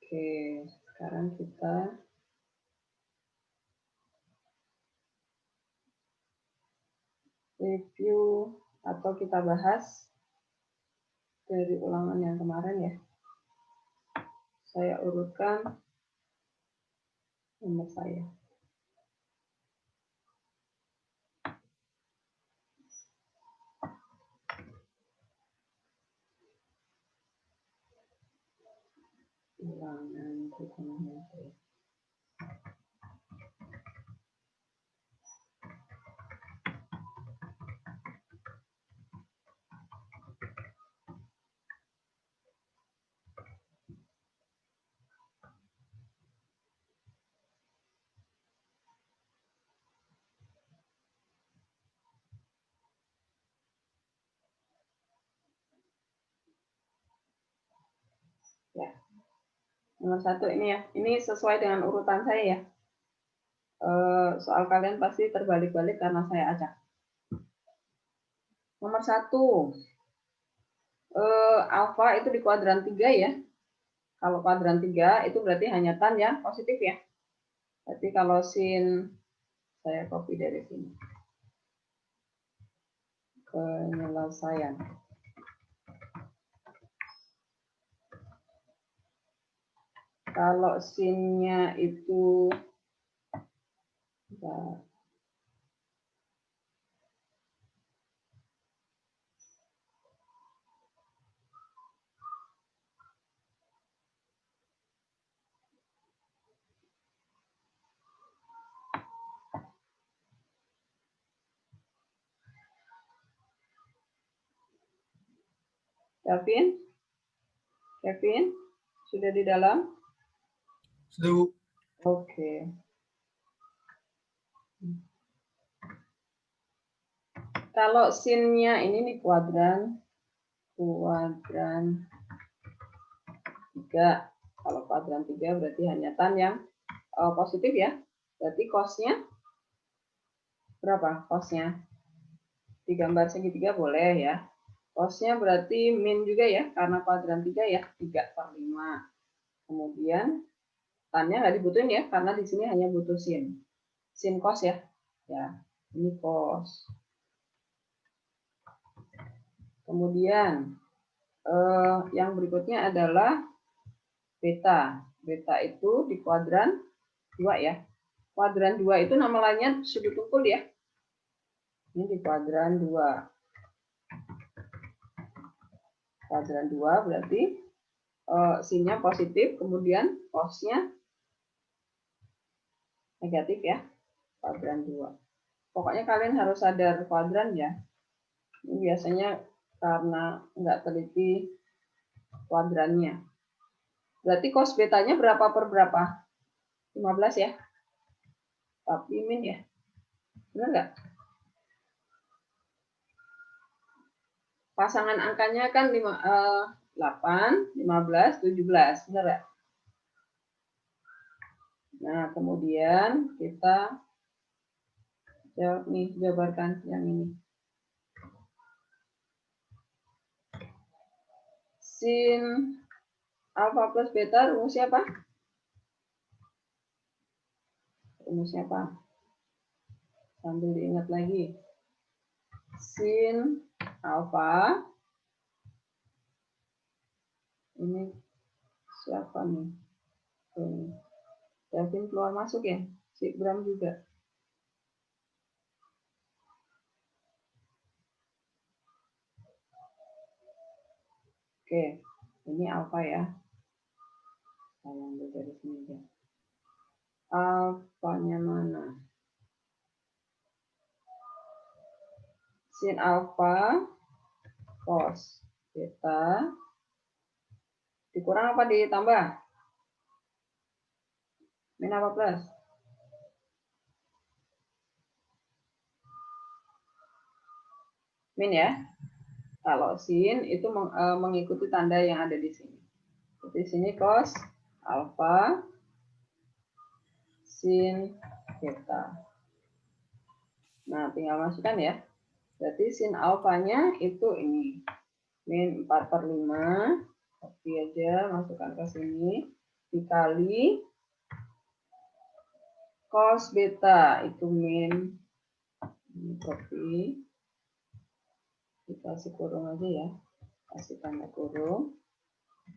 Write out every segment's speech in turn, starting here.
Oke, sekarang kita review atau kita bahas dari ulangan yang kemarin ya. Saya urutkan nomor saya. Ulangan trigonometri. Ya, nomor 1 ini ya. Ini sesuai dengan urutan saya ya. Soal kalian pasti terbalik-balik karena saya acak. Nomor 1, alfa itu di kuadran 3 ya. Kalau kuadran 3 itu berarti hanya tan yang positif ya. Berarti kalau sin, saya copy dari sini. Penyelesaian. Kalau sinnya itu Kevin, sudah di dalam? Sudah, Bu. Oke. Kalau sinnya ini nih kuadran 3. Kalau kuadran 3 berarti hanya tan yang positif ya. Berarti cosnya berapa? Cosnya di gambar segitiga boleh ya. Cosnya berarti min juga ya, karena kuadran 3 ya, 3/5. Kemudian tannya nggak dibutuhin ya, karena di sini hanya butuh sin. Sin cos ya. Ya, ini cos. Kemudian yang berikutnya adalah beta. Beta itu di kuadran 2 ya. Kuadran 2 itu nama lainnya sudut tungkul ya. Ini di kuadran 2. Kuadran 2 berarti sinnya positif, kemudian cosnya negatif ya. Kuadran 2. Pokoknya kalian harus sadar kuadran ya. Ini biasanya karena nggak teliti kuadrannya. Berarti cos betanya berapa per berapa? 15 ya. Tapi min ya. Benar nggak? Pasangan angkanya kan 8, 15, 17. Benar nggak? Nah, kemudian kita jawab nih, jabarkan yang ini. Sin alfa plus beta rumusnya apa? Rumusnya apa? Sambil diingat lagi. Sin alfa. Ini siapa nih? Davin keluar masuk ya? Si Bram juga. Oke, ini alfa ya. Saya ambil dari sini aja. Alfanya mana? Sin alfa cos beta dikurang apa ditambah? Min apa plus? Min ya. Kalau sin itu mengikuti tanda yang ada di sini. Di sini cos alfa sin beta. Nah, tinggal masukkan ya. Berarti sin alfanya itu ini. Min 4/5. Copy aja, masukkan ke sini. dikali cos beta itu min. Ini copy. Dikasih kurung aja ya. Kasih tanda kurung.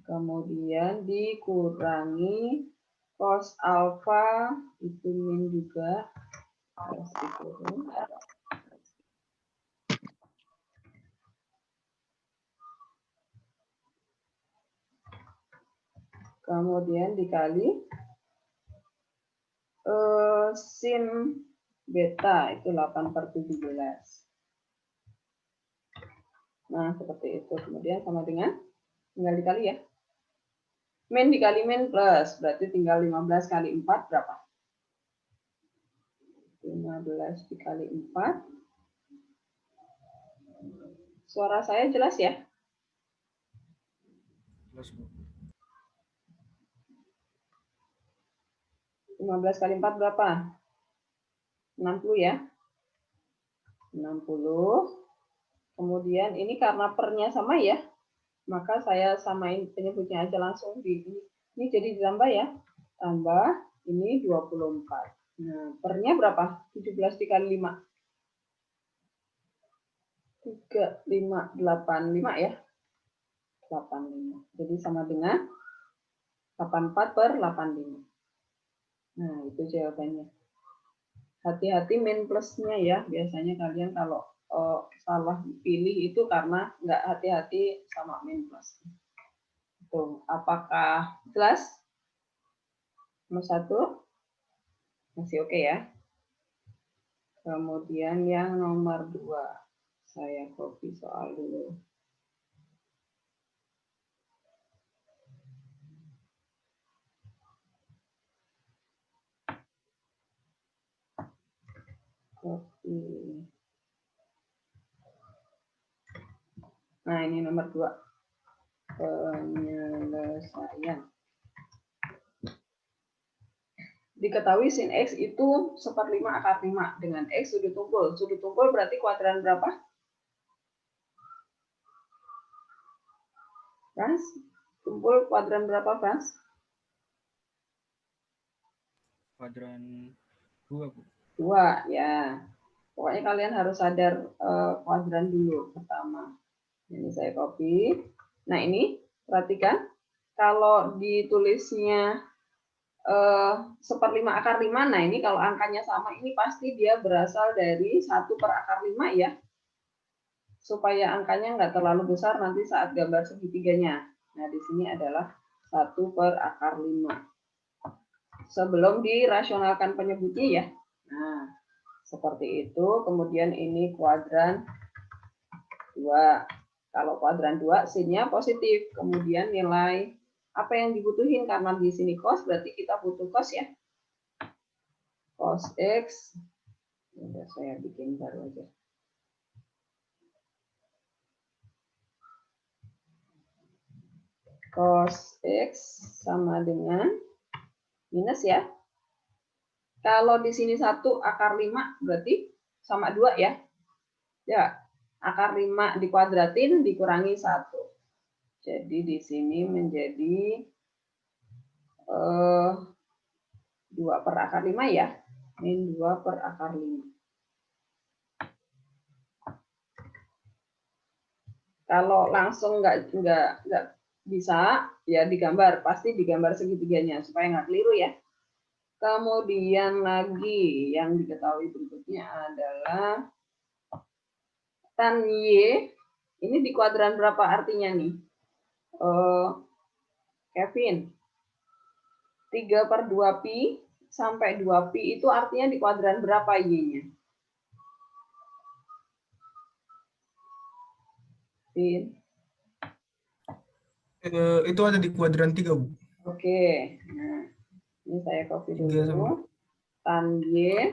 Kemudian dikurangi cos alfa itu min juga. Kasih kurung. Kemudian dikali sin beta itu 8/17. Nah, seperti itu. Kemudian sama dengan tinggal dikali ya. Min dikali min plus, berarti tinggal 15 kali 4 berapa? 15 dikali 4. Suara saya jelas ya? Jelas, Bu. 15 kali 4 berapa? 60 ya? 60. Kemudian ini karena pernya sama ya, maka saya samain penyebutnya aja langsung di ini. Ini jadi ditambah ya. Tambah ini 24. Nah, pernya berapa? 17 dikali 5. 3585 ya. 85. Jadi sama dengan 84/85. Nah, itu jawabannya. Hati-hati min plusnya ya. Biasanya kalian kalau salah pilih itu karena nggak hati-hati sama min plus. Tuh, apakah jelas? Nomor 1 masih oke ya. Kemudian yang nomor 2 saya copy soal dulu. Copy. Nah, ini nomor 2. Penyelesaian. Diketahui sin X itu 1/5 akar 5 dengan X sudut tumpul. Sudut tumpul berarti kuadran berapa? Frans? Tumpul kuadran berapa, Frans? Kuadran 2, Bu. 2, ya. Pokoknya kalian harus sadar kuadran dulu pertama. Ini saya copy. Nah, ini perhatikan. Kalau ditulisnya 1/5 akar 5, nah ini kalau angkanya sama, ini pasti dia berasal dari 1/5 ya. Supaya angkanya nggak terlalu besar nanti saat gambar segitiganya. Nah, di sini adalah 1/5. Sebelum dirasionalkan penyebutnya ya. Nah, seperti itu. Kemudian ini kuadran 2. Kalau kuadran 2, sinnya positif. Kemudian nilai apa yang dibutuhin, karena di sini cos, berarti kita butuh cos ya. Cos X. Udah saya bikin baru aja. Cos X sama dengan minus ya. Kalau di sini 1/5 berarti sama 2 ya. Ya, akar 5 dikuadratin dikurangi 1. Jadi di sini menjadi 2/5 ya. Min 2/5. Kalau langsung nggak bisa, ya digambar. Pasti digambar segitiganya supaya nggak keliru ya. Kemudian lagi yang diketahui berikutnya adalah tan Y. Ini di kuadran berapa artinya nih? Kevin. 3/2pi sampai 2pi itu artinya di kuadran berapa Y-nya? Vin. Itu ada di kuadran 3, Bu. Oke. Nah, ini saya copy 3 sama. dulu. Tan Y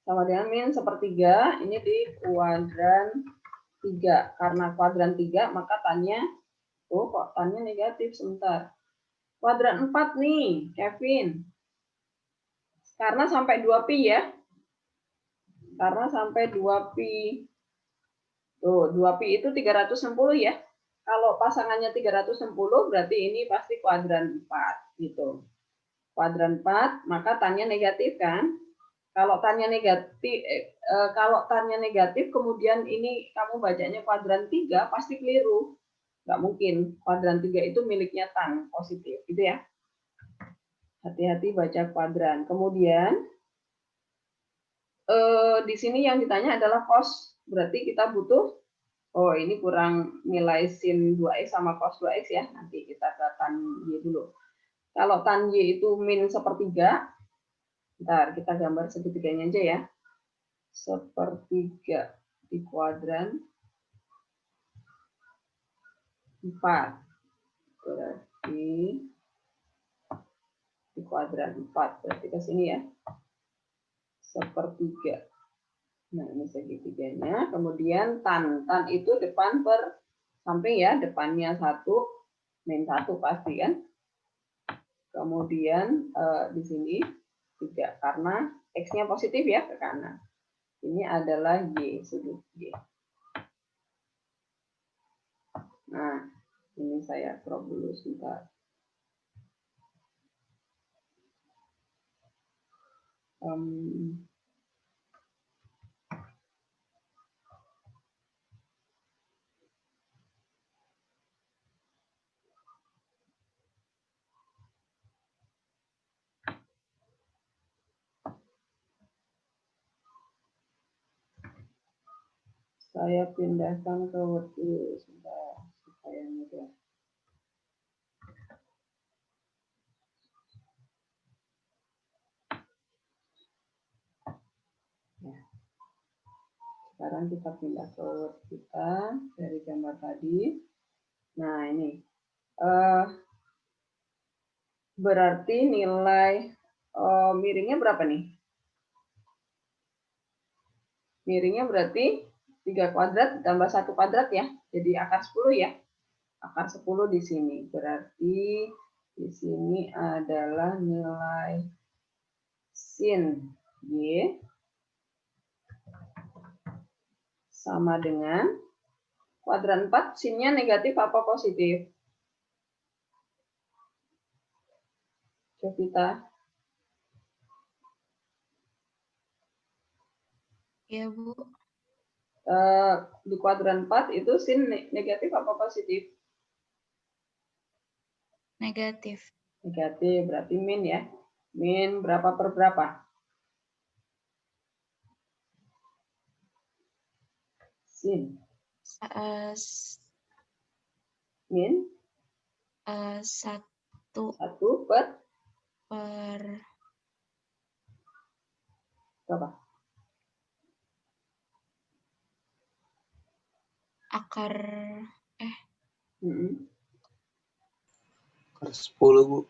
sama dengan min 1/3. Ini di kuadran 3. Karena kuadran 3, maka tannya, kok tannya negatif, sebentar. Kuadran 4 nih, Kevin. Karena sampai 2pi ya. Karena sampai 2pi. Tuh, 2pi itu 360 ya. kalau pasangannya 360 berarti ini pasti kuadran 4 gitu. Kuadran 4, maka tannya negatif kan? Kalau tannya negatif kemudian ini kamu bacanya kuadran 3 pasti keliru. Nggak mungkin. Kuadran 3 itu miliknya tan positif, gitu ya. Hati-hati baca kuadran. Kemudian di sini yang ditanya adalah cos. Berarti kita butuh, oh ini kurang nilai sin 2x sama cos 2x ya. Nanti kita ke tan Y dulu. Kalau tan Y itu min sepertiga, bentar kita gambar segitiganya aja ya. Sepertiga di kuadran 4. Berarti di kuadran 4. Berarti ke sini ya. Sepertiga. Nah, ini segitiganya. Kemudian tan itu depan per samping ya. Depannya 1, min 1 pasti kan. Kemudian di sini 3. Karena X-nya positif ya ke kanan. Ini adalah Y, sudut Y. Nah, ini saya crop dulu sebentar. Saya pindahkan ke Word dulu supaya mudah. Ya. Sekarang kita pindah ke Word kita dari gambar tadi. Nah ini berarti nilai miringnya berapa nih? Miringnya berarti 3 kuadrat tambah 1 kuadrat ya. Jadi akar 10 ya. Akar 10 di sini. Berarti di sini adalah nilai sin Y sama dengan kuadran 4 sinnya negatif apa positif? Jovita. Ya, Bu. Di kuadran 4 itu sin negatif apa positif? Negatif. Negatif, berarti min ya. Min berapa per berapa? Sin. Min? 1 per berapa? Akar Akar 10, Bu.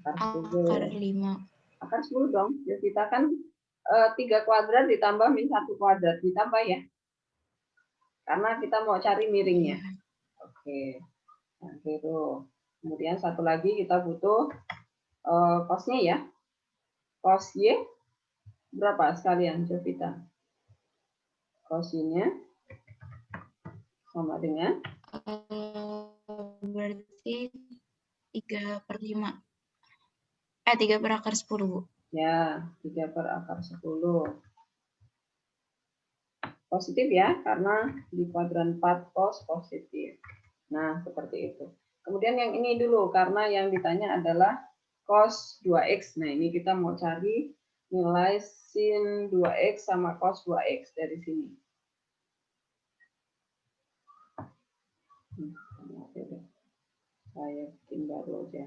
akar 5. Akar 10 dong. Ya, kita kan 3 kuadrat ditambah min 1 kuadrat. Ditambah ya. Karena kita mau cari miringnya. Ya. Oke. Nah, gitu. Kemudian satu lagi kita butuh cosnya ya. Cos Y berapa sekalian, Jovita? Cos-nya sama dengan? Berarti 3/5. 3 per akar 10, Bu. Ya, 3 per akar 10. Positif ya, karena di kuadran 4 cos positif. Nah, seperti itu. Kemudian yang ini dulu, karena yang ditanya adalah cos 2x. Nah, ini kita mau cari nilai sin 2x sama cos 2x dari sini. Oke deh. Saya bikin baru aja.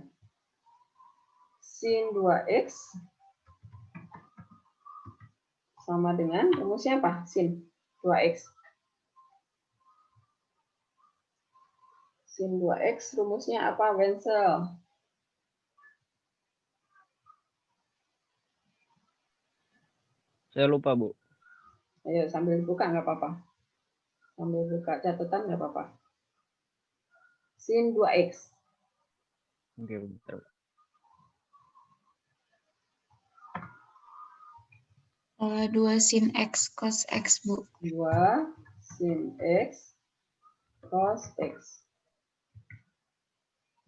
Sin 2x sama dengan rumusnya apa? Sin 2x. Sin 2x rumusnya apa, Wenzel? Saya lupa, Bu. Ayo sambil buka nggak apa-apa. Sambil buka catatan nggak apa-apa. Sin 2x. Oke, bentar. 2 sin X cos X, Bu. 2 sin x cos x.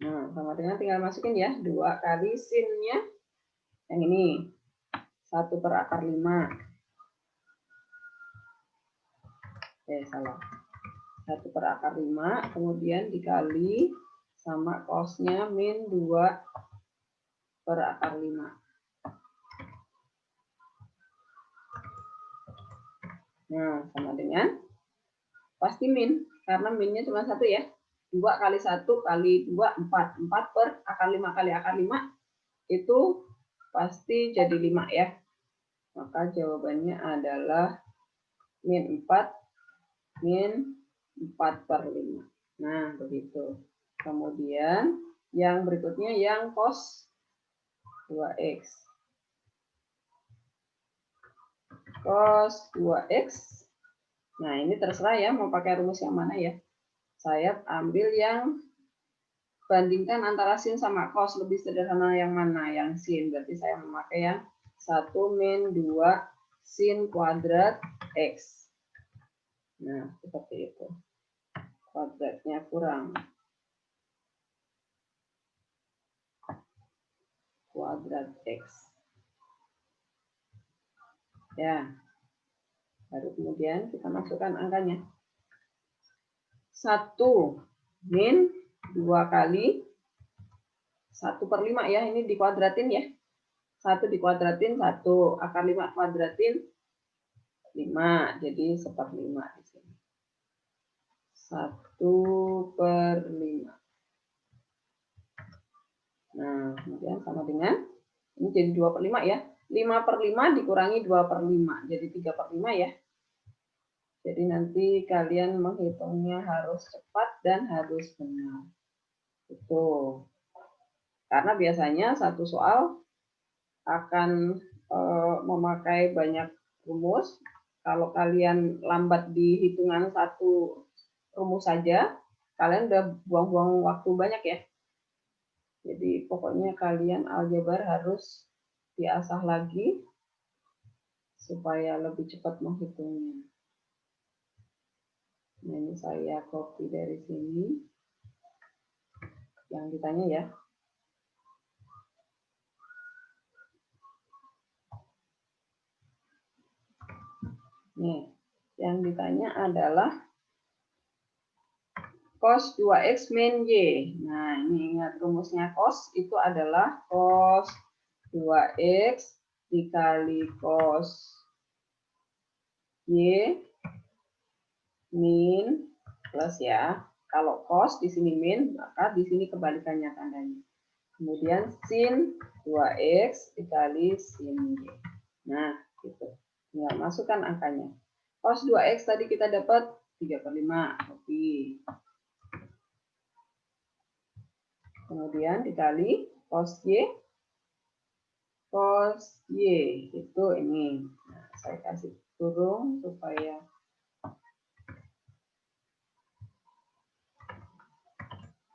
Nah, sama dengan tinggal masukin ya, 2 kali sin-nya yang ini. 1/5. Salah. 1/5, kemudian dikali sama cos-nya min 2/5. Nah, sama dengan pasti min, karena minnya cuma 1 ya. 2 kali 1 kali 2, 4. 4/5 kali akar 5, itu pasti jadi 5 ya. Maka jawabannya adalah min 4 min 4/5. Nah, begitu. Kemudian yang berikutnya yang cos 2x. Cos 2x. Nah, ini terserah ya mau pakai rumus yang mana ya. Saya ambil yang bandingkan antara sin sama cos, lebih sederhana yang mana? Yang sin. Berarti saya memakai yang 1 min 2 sin kuadrat x. Nah, seperti itu. Kuadratnya kurang. Kuadrat x. Ya. Baru kemudian kita masukkan angkanya. 1 min 2 kali 1/5 ya. Ini dikuadratin ya. 1 dikuadratin 1. Akar 5 kuadratin 5. Jadi 1/5 di sini. 1/5. Nah, kemudian sama dengan ini jadi 2/5 ya. 5/5 dikurangi 2/5. Jadi 3/5 ya. Jadi nanti kalian menghitungnya harus cepat dan harus benar. Itu. Karena biasanya satu soal akan memakai banyak rumus. Kalau kalian lambat di hitungan satu rumus saja, kalian udah buang-buang waktu banyak ya. Jadi pokoknya kalian aljabar harus diasah lagi supaya lebih cepat menghitungnya. Nah, ini saya copy dari sini yang ditanya ya. Nih, yang ditanya adalah cos 2x min y. Nah, ini ingat rumusnya cos itu adalah cos 2x dikali cos y min plus ya. Kalau cos di sini min, maka di sini kebalikannya tandanya. Kemudian sin 2x dikali sin y. Nah, gitu. Tinggal masukkan angkanya. Cos 2x tadi kita dapat 3/5. Oke. Kemudian dikali cos y. Cos y itu ini. Nah, saya kasih kurung supaya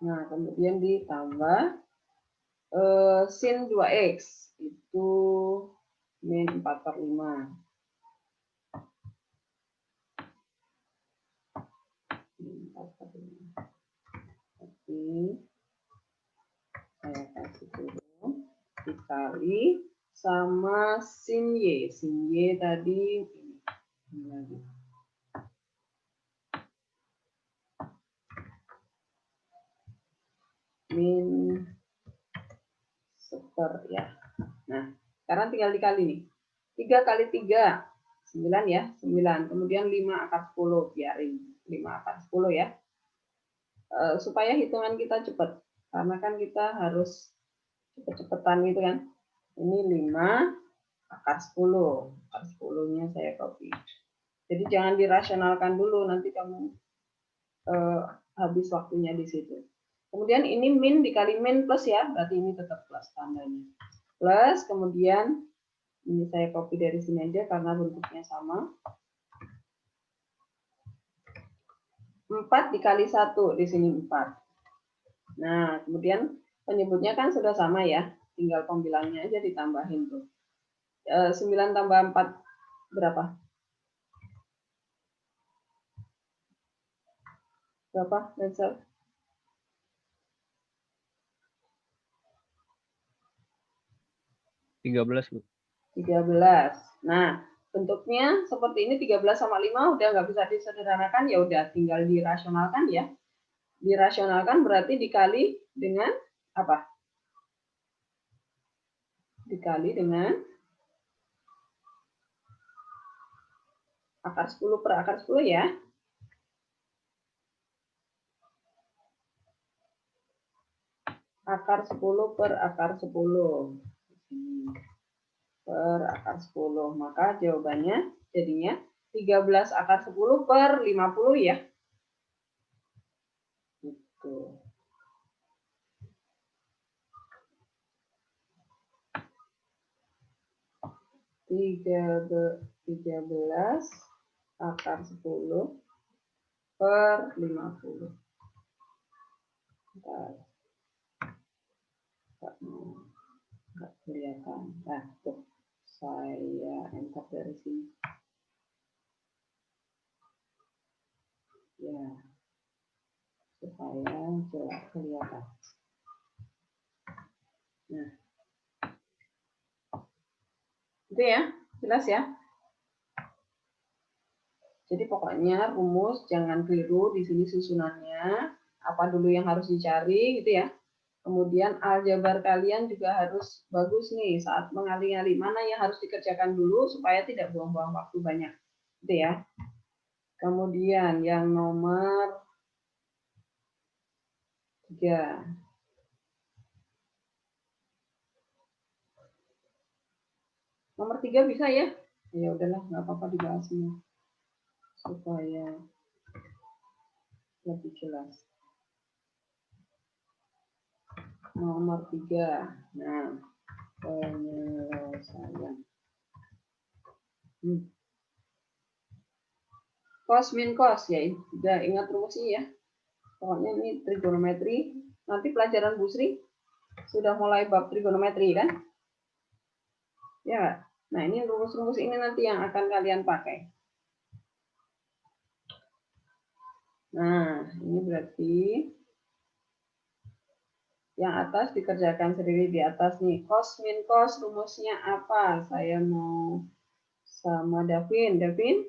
nah, kemudian ditambah sin 2x itu min 4/5. Oke. Saya kasih kurung dikali sama sin y. Sin y tadi ini lagi. Min ya. Nah, sekarang tinggal dikali nih. 3 kali 3, 9 ya, 9. Kemudian 5 akar 10, biarin 5 akar 10 ya. Supaya hitungan kita cepat. Karena kan kita harus cepet-cepetan gitu kan. Ini 5 akar 10. Akar 10-nya saya copy. Jadi jangan dirasionalkan dulu, nanti kamu habis waktunya di situ. Kemudian ini min dikali min plus ya, berarti ini tetap plus tandanya. Plus, kemudian ini saya copy dari sini aja karena bentuknya sama. 4 dikali 1, di sini 4. Nah, kemudian penyebutnya kan sudah sama ya, tinggal pembilangnya aja ditambahin tuh. 9 tambah 4 berapa? Berapa, Denzel? 13, Bu. 13. Nah, bentuknya seperti ini 13 sama 5 udah nggak bisa disederhanakan, ya udah tinggal dirasionalkan ya. Dirasionalkan berarti dikali dengan apa? Dikali dengan akar 10 per akar 10 ya. Akar 10 per akar 10. Per akar 10. Maka jawabannya jadinya 13 akar 10 per 50 ya. Gitu. Tiga belas akar 10 per 50. Nggak kelihatan. Nah, tuh. Saya enter dari sini. Ya. Supaya jelas kelihatan. Nah. Itu ya. Jelas ya. Jadi pokoknya rumus jangan keliru di sini susunannya. Apa dulu yang harus dicari gitu ya. Kemudian aljabar kalian juga harus bagus nih saat mengali-ngali mana yang harus dikerjakan dulu supaya tidak buang-buang waktu banyak. Gitu ya. Kemudian yang nomor 3. Nomor 3 bisa ya? Ya udahlah, nggak apa-apa dibahas semua. Supaya lebih jelas. Nomor 3. Nah, penyelesaian. Cos min cos ya, udah ingat rumusnya ya. Pokoknya ini trigonometri. Nanti pelajaran Bu Sri sudah mulai bab trigonometri kan? Ya. Nah, ini rumus-rumus ini nanti yang akan kalian pakai. Nah, ini berarti yang atas dikerjakan sendiri di atas nih. Cos min cos rumusnya apa? Saya mau sama Davin. Davin?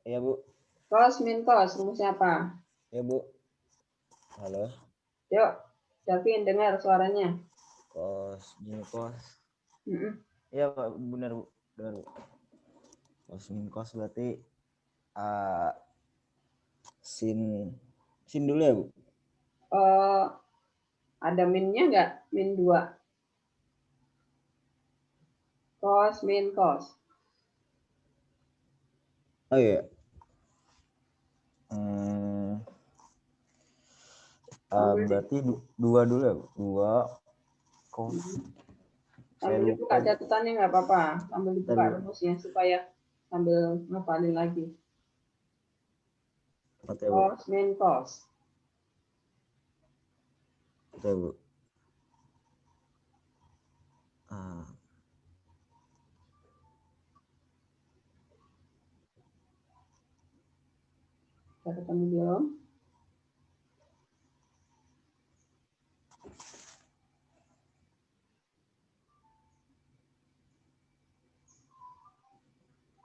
Ya, Bu. Cos min cos rumusnya apa? Ya, Bu. Halo. Yuk, Davin dengar suaranya. Cos min cos. Iya, Pak, benar, Bu. Benar, Bu. Cos min cos berarti sin dulu ya, Bu? Ada minnya nggak? Min 2. Cos min cos. Oh iya. Berarti 2 dulu ya, Bu? 2 cos. Sambil dibuka catatannya nggak apa-apa. Sambil dibuka rumusnya supaya sambil ngapalin lagi. Oke, Bu. Cos min cos. Oke, Bu. Sudah ketemu belum?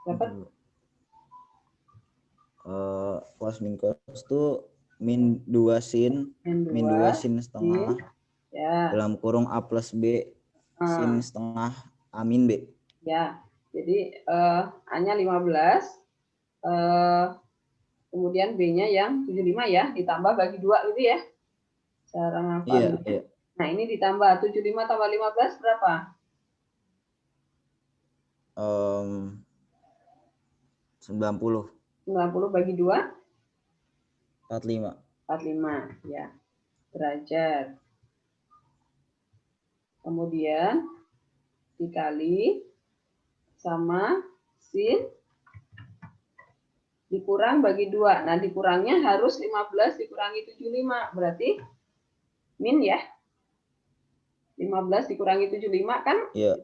Dapat? Cos min cos itu min 2 sin, min 2 sin setengah, ya. dalam kurung A plus B, sin setengah A min B. Ya, jadi A-nya 15, kemudian B-nya yang 75 ya, ditambah bagi 2 gitu ya. Cara ngapalin. Iya. Nah, ini ditambah 75 tambah 15 berapa? 90. 90 bagi 2? 45. 45, ya. Derajat. Kemudian dikali sama sin dikurang bagi 2. Nah, dikurangnya harus 15 dikurangi 75. Berarti min ya. 15 dikurangi 75 kan? Iya.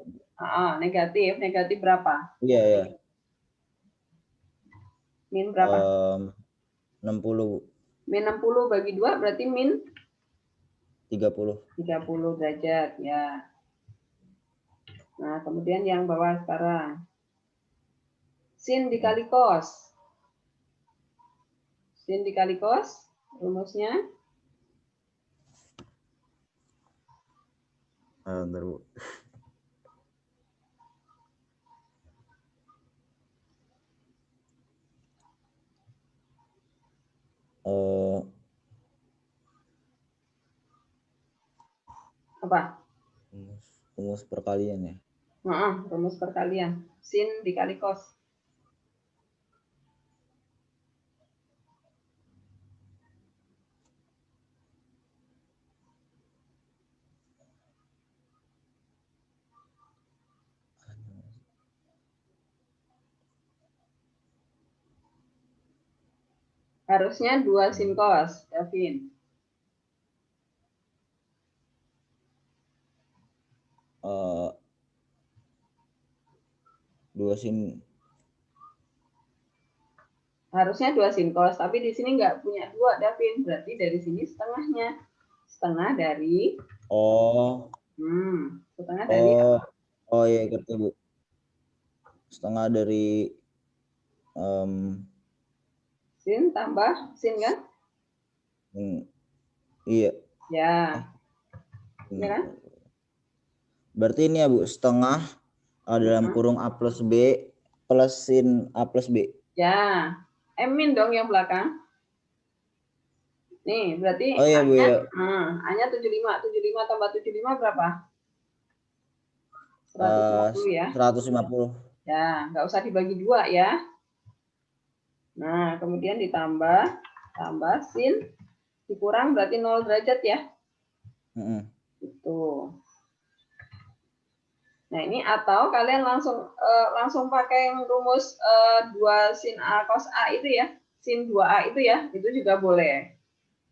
Negatif. Negatif berapa? Iya. Min berapa? 60. Min 60 bagi 2 berarti min 30. 30 derajat, ya. Nah, kemudian yang bawah sekarang. Sin dikali cos. Sin dikali cos, rumusnya. Bentar, Bu. Apa? Rumus perkalian ya. Rumus perkalian. Sin dikali cos. Harusnya 2 sin cos, Davin. Dua sin. Harusnya 2 sin cos, tapi di sini nggak punya 2, Davin. Berarti dari sini setengahnya. Setengah dari... setengah dari... Oh iya, ngerti, Bu. Setengah dari... sin tambah sin kan? Iya. Ya. Ya kan? Berarti ini ya, Bu, setengah dalam kurung A plus B plus sin A plus B. Ya. M-min dong yang belakang. Nih, berarti Oh iya, Bu, ya. A-nya 75. 75 tambah 75 berapa? 150 ya. 150. Ya, nggak usah dibagi 2 ya. Nah, kemudian ditambah sin dikurang berarti 0 derajat ya. Itu. Nah, ini atau kalian langsung pakai rumus 2 sin A cos A itu ya. Sin 2A itu ya, itu juga boleh.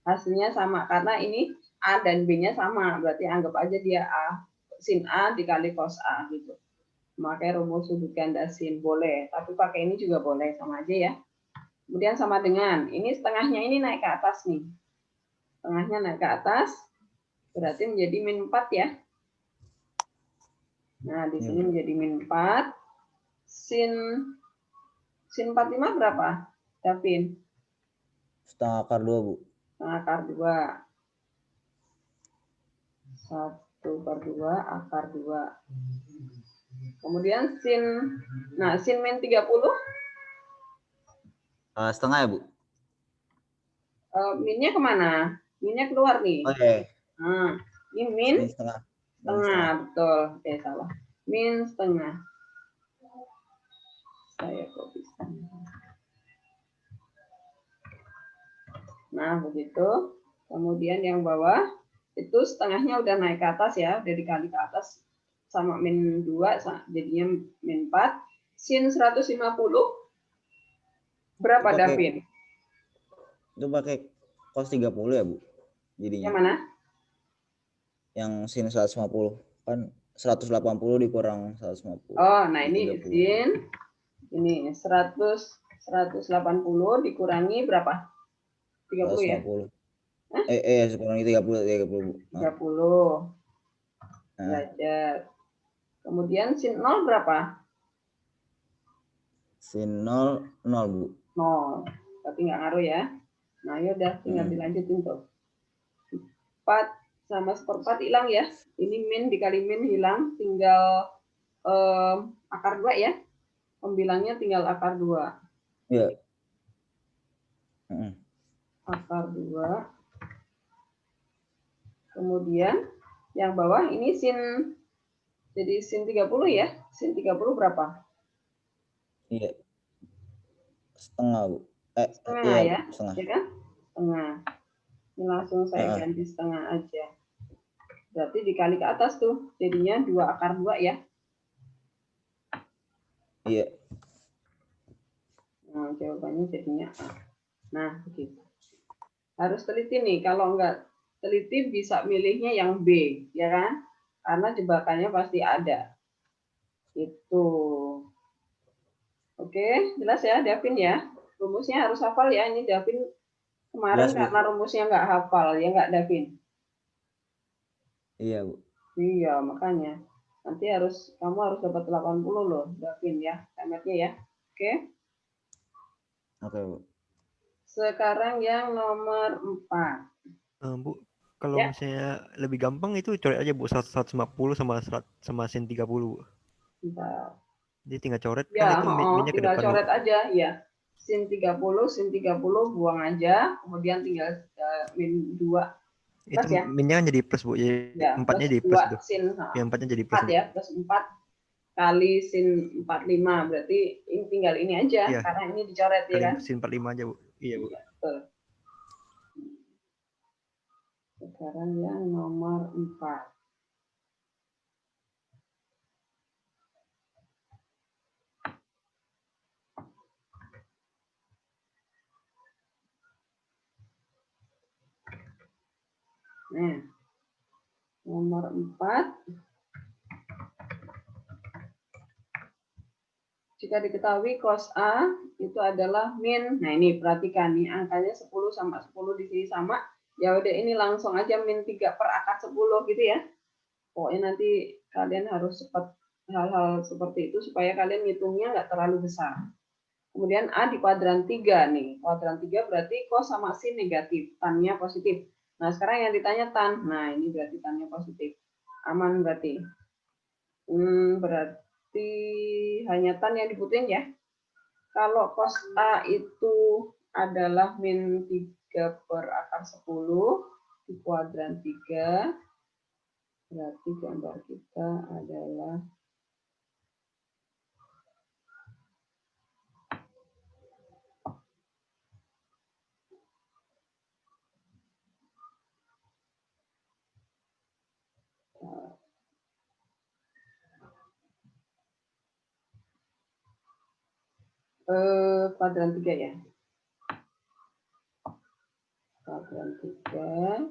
Hasilnya sama karena ini A dan B-nya sama, berarti anggap aja dia A sin A dikali cos A gitu. Pakai rumus sudut ganda sin boleh, tapi pakai ini juga boleh, sama aja ya. Kemudian sama dengan ini setengahnya ini naik ke atas nih. Setengahnya naik ke atas, berarti menjadi min 4 ya. Nah, di sini menjadi min 4. Sin 45 berapa, Davin? Setengah akar 2, Bu. Setengah akar 2. 1/2 akar 2. Kemudian sin min 30. Setengah ya, Bu? Minnya kemana? Minnya keluar nih. Oke. Nah, ini min setengah. Betul. Salah. Min setengah. Saya kok bisa. Nah, begitu. Kemudian yang bawah itu setengahnya udah naik ke atas ya, udah dikali ke atas sama min 2 jadinya min 4. Sin 150 berapa, Davin? Itu pakai cos 30 ya, Bu? Jadinya. Yang mana? Yang sin 150 kan 180 dikurang 150. Oh, nah ini 30. Sin ini 180 dikurangi berapa? 30 ya? 150. Kurangi 30, Bu. 30 derajat. Kemudian sin 0 berapa? Sin 0, Bu. 0. Tapi nggak ngaruh ya. Nah, yaudah tinggal dilanjutin tuh. 4 sama 1/4 hilang ya. Ini min dikali min hilang, tinggal akar 2 ya. Pembilangnya tinggal akar 2. Iya. Akar 2. Kemudian yang bawah ini sin, jadi sin 30 ya. Sin 30 berapa? Iya. Setengah, Bu. Setengah iya, ya. Setengah. Ya kan? Setengah. Ini langsung saya ganti setengah aja. Berarti dikali ke atas tuh. Jadinya 2 akar 2 ya. Iya. Nah, jawabannya jadinya A. Nah, begitu. Harus teliti nih. Kalau enggak teliti bisa milihnya yang B, ya kan? Karena jebakannya pasti ada. Itu. Oke, jelas ya, Davin ya? Rumusnya harus hafal ya. Ini Davin kemarin jelas, karena rumusnya nggak hafal, ya nggak, Davin? Iya, Bu. Iya, makanya. Nanti kamu harus dapat 80 loh, Davin ya, tamatnya ya. Oke. Oke, Bu. Sekarang yang nomor 4. Bu, kalau Ya. misalnya lebih gampang itu coret aja Bu, 150 sama sin 30 Bu. Bentar. Jadi tinggal coret kan Ya, itu minnya ke tinggal depan Bu. coret aja ya. Sin 30 buang aja, kemudian tinggal min 2. Itu Plus ya. minnya kan jadi plus Bu. Jadi Ya, empatnya plus jadi plus 2 itu. sin Yang empatnya jadi plus 4 Bu. ya, plus 4 kali sin 45. Berarti ini tinggal ini aja, Iya. karena ini dicoret ya Kali kan. sin 45 aja Bu. Iya Bu. Iya, betul. Sekarang yang nomor 4. Nah, nomor 4. Jika diketahui cos A itu adalah min, nah ini perhatikan nih angkanya 10 sama 10 di sini sama, ya udah ini langsung aja min 3 per akar 10 gitu ya. Pokoknya nanti kalian harus cepat hal-hal seperti itu supaya kalian ngitungnya nggak terlalu besar. Kemudian A di kuadran 3 nih. Kuadran 3 berarti cos sama sin negatif, tan-nya positif. Nah, sekarang yang ditanya tan. Nah, ini berarti tan-nya positif. Aman berarti. Berarti hanya tan yang dibutuhin ya. Kalau cos A itu adalah min 3 per akar 10 di kuadran 3, berarti gambar kita adalah kuadran 3 ya. Kuadran 3.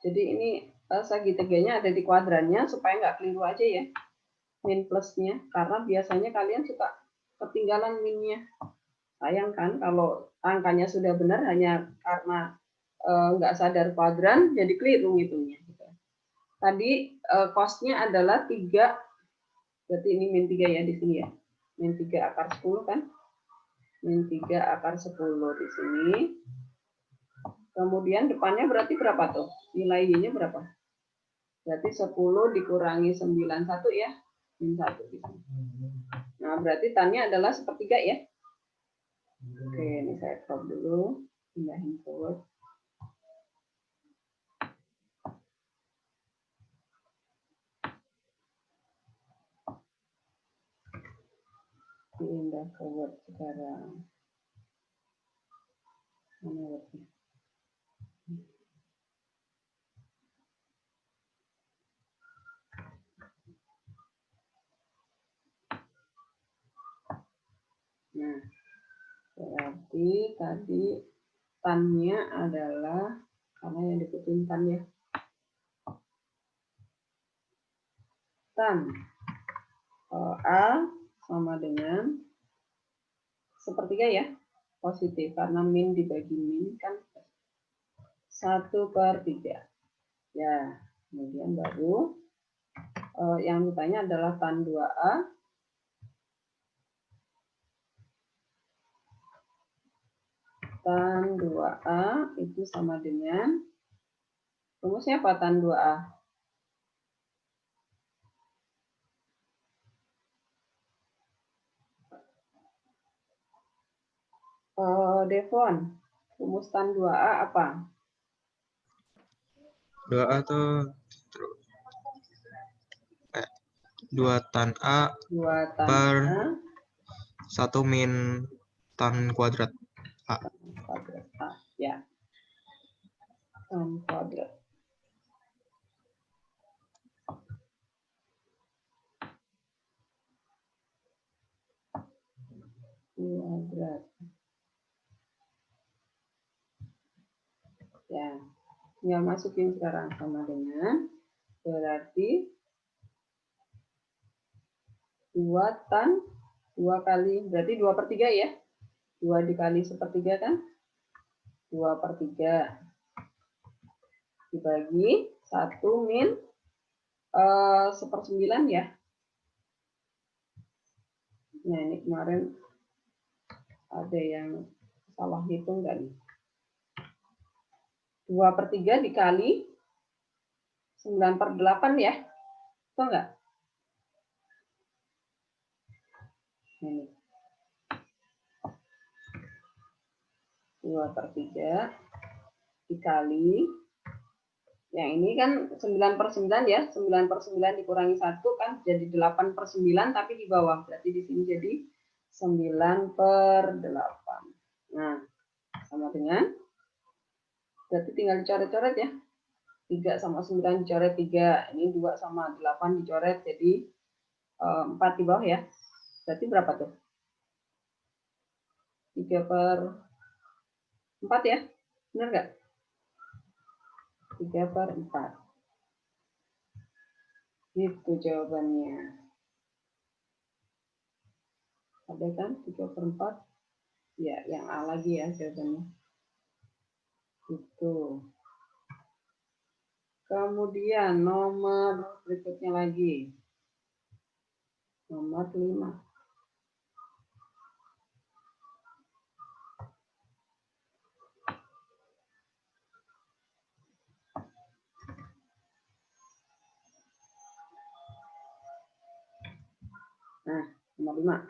Jadi ini segitiganya ada di kuadrannya supaya nggak keliru aja ya. Min plusnya. Karena biasanya kalian suka ketinggalan minnya. Sayang kan kalau angkanya sudah benar hanya karena nggak sadar kuadran jadi keliru ngitungnya. Tadi cos-nya adalah 3. Berarti ini min 3 ya di sini ya. Min 3 akar 10 kan. Min 3 akar 10 di sini. Kemudian depannya berarti berapa tuh? Nilai Y-nya berapa? Berarti 10 dikurangi 91 ya. Min 1 di sini. Nah, berarti tan-nya adalah sepertiga ya. Oke, ini saya crop dulu. Pindahin ke Word. Pindah ke Word sekarang. Mana Word-nya? Nah, berarti tadi tan-nya adalah, karena yang dibutuhin tan ya. Tan A sama dengan sepertiga ya, positif. Karena min dibagi min kan 1/3. Ya, kemudian baru yang ditanya adalah tan 2A. Tan 2A itu sama dengan, rumusnya apa tan 2A? Devon, rumus tan 2A apa? 2A tuh 2 tan A 2 tan per A 1 min tan kuadrat A. kuadrat A, ya. Tan kuadrat. Kuadrat. Ya, tinggal masukin sekarang sama dengan, berarti 2 tan 2 kali, berarti 2/3 ya. 2 dikali 1/3 kan? 2/3. dibagi 1 min 1/9 ya. Nah, ini kemarin ada yang salah hitung nggak nih? 2/3 dikali 9/8 ya. Itu enggak? Ini. 2/3 dikali, yang ini kan 9/9 ya, 9/9 dikurangi 1 kan jadi 8/9, tapi di bawah, berarti di sini jadi 9/8. Nah, sama dengan, berarti tinggal dicoret-coret ya. 3 sama 9 dicoret 3, ini 2 sama 8 dicoret, jadi 4 di bawah ya. Berarti berapa tuh? 3/4 ya? Benar nggak? 3/4. Itu jawabannya. Ada kan 3/4? Ya, yang A lagi ya jawabannya. Itu. Kemudian nomor berikutnya lagi. Nomor 5. Nah, nomor 5.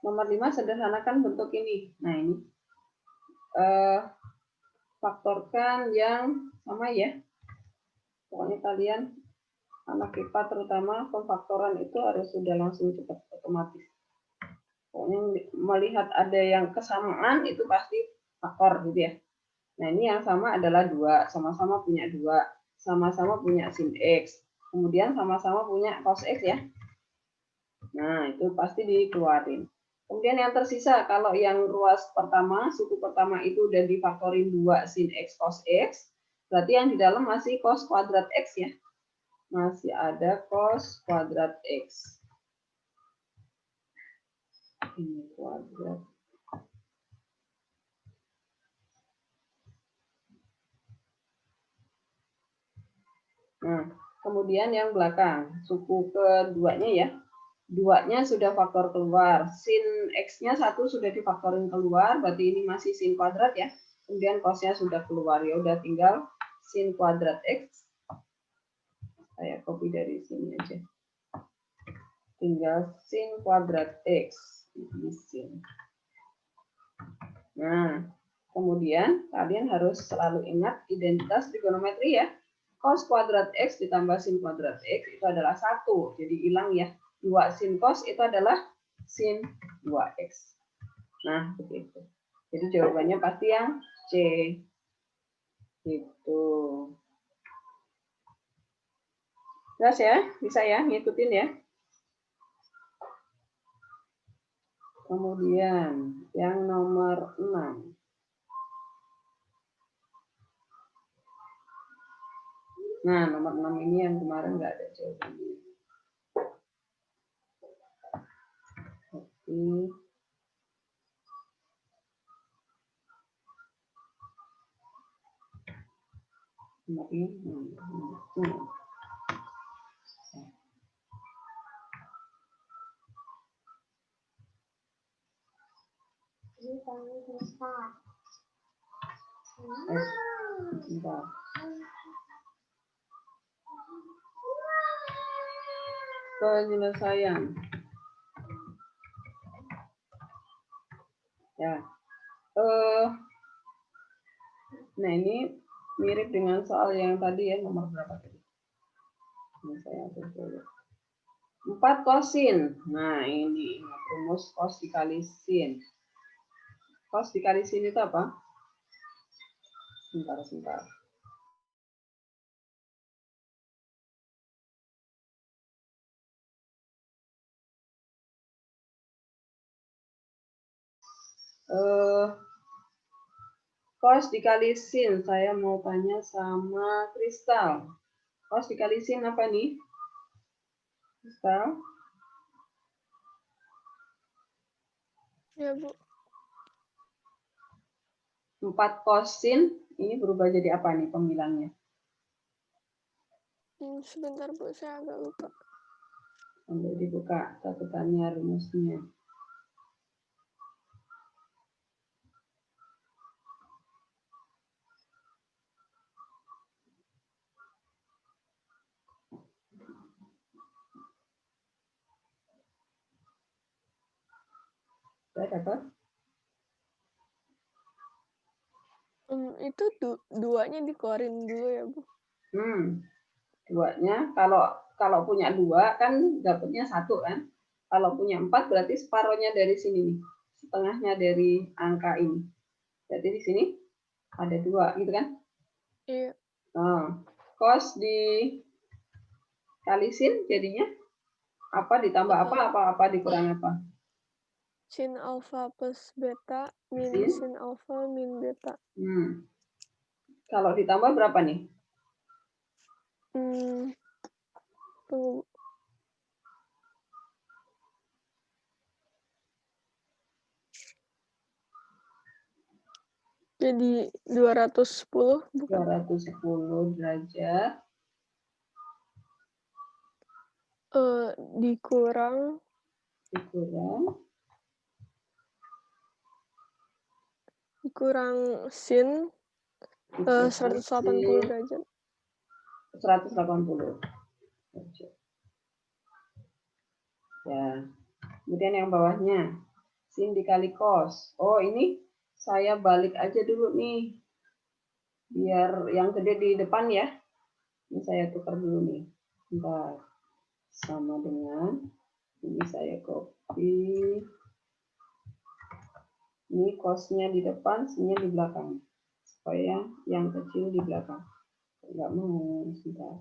Nomor 5 sederhanakan bentuk ini. Nah, ini. Faktorkan yang sama ya. Pokoknya kalian, anak IPA terutama, pemfaktoran itu harus sudah langsung cepat otomatis. Pokoknya melihat ada yang kesamaan itu pasti faktor gitu ya. Nah, ini yang sama adalah 2, sama-sama punya 2, sama-sama punya sin X, kemudian sama-sama punya cos X ya. Nah, itu pasti dikeluarin. Kemudian yang tersisa, kalau yang ruas pertama, suku pertama itu udah difaktorin 2 sin X cos X, berarti yang di dalam masih cos kuadrat X ya. Masih ada cos kuadrat X. Ini kuadrat. Nah, kemudian yang belakang, suku keduanya ya. 2-nya sudah faktor keluar. Sin X-nya 1 sudah difaktorin keluar, berarti ini masih sin kuadrat ya. Kemudian cos-nya sudah keluar, ya udah tinggal sin kuadrat X. Saya copy dari sini aja. Tinggal sin kuadrat X. Sin. Nah, kemudian kalian harus selalu ingat identitas trigonometri ya. Cos kuadrat X ditambah sin kuadrat X itu adalah 1. Jadi hilang ya. 2 sin cos itu adalah sin 2X. Nah, begitu. Jadi jawabannya pasti yang C. Gitu. Jelas ya? Bisa ya? Ngikutin ya? Kemudian yang nomor 6. Nah, nomor 6 ini yang kemarin nggak ada jawabannya. Oke. Nomor ini. Bentar. Penyelesaian. Ya. Nah, ini mirip dengan soal yang tadi ya, nomor berapa tadi? Ini saya atur dulu. 4 kosin. Nah, ini rumus cos dikali sin. Cos dikali sin itu apa? Sebentar. Cos dikali sin, saya mau tanya sama Kristal. Cos dikali sin apa nih? Kristal? Ya, Bu. 4 cos sin, ini berubah jadi apa nih pembilangnya? Sebentar Bu, saya agak lupa. Sambil dibuka catatannya rumusnya. Saya dapat? Itu duanya dikeluarin dulu ya Bu. Duanya kalau punya 2 kan dapatnya 1 kan. Kalau punya 4 berarti separohnya dari sini nih. Setengahnya dari angka ini. Berarti di sini ada 2 gitu kan? Iya. Cos dikali sin jadinya apa ditambah apa dikurang apa? Sin alfa plus beta min Sin? sin alfa min beta. Kalau ditambah berapa nih? Tunggu. Jadi 210 bukan? 210 derajat. Dikurang sin 180 derajat. 180 derajat. Ya. Kemudian yang bawahnya sin dikali cos. Oh, ini saya balik aja dulu nih. Biar yang gede di depan ya. Ini saya tukar dulu nih. Bentar. Sama dengan ini saya copy. Ini cosnya di depan, sinnya di belakang. Supaya yang kecil di belakang. Enggak mau, sebentar.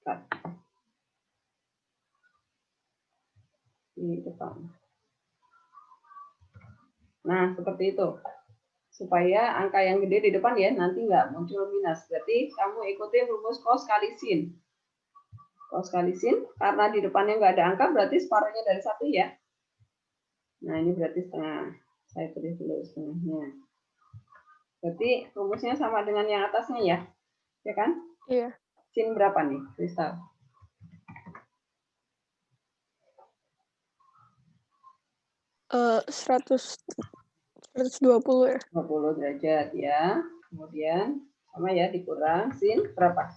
Cut. Di depan. Nah, seperti itu. Supaya angka yang gede di depan ya, nanti nggak muncul minus. Berarti kamu ikuti rumus cos kali sin. Cos kali sin, karena di depannya nggak ada angka, berarti separuhnya dari 1 ya. Nah, ini berarti setengah. Saya tulis dulu setengahnya. Berarti rumusnya sama dengan yang atasnya ya? Ya kan? Iya. Sin berapa nih, Kristal? Eh, 120 ya. 20 derajat ya. Kemudian sama ya dikurang sin berapa?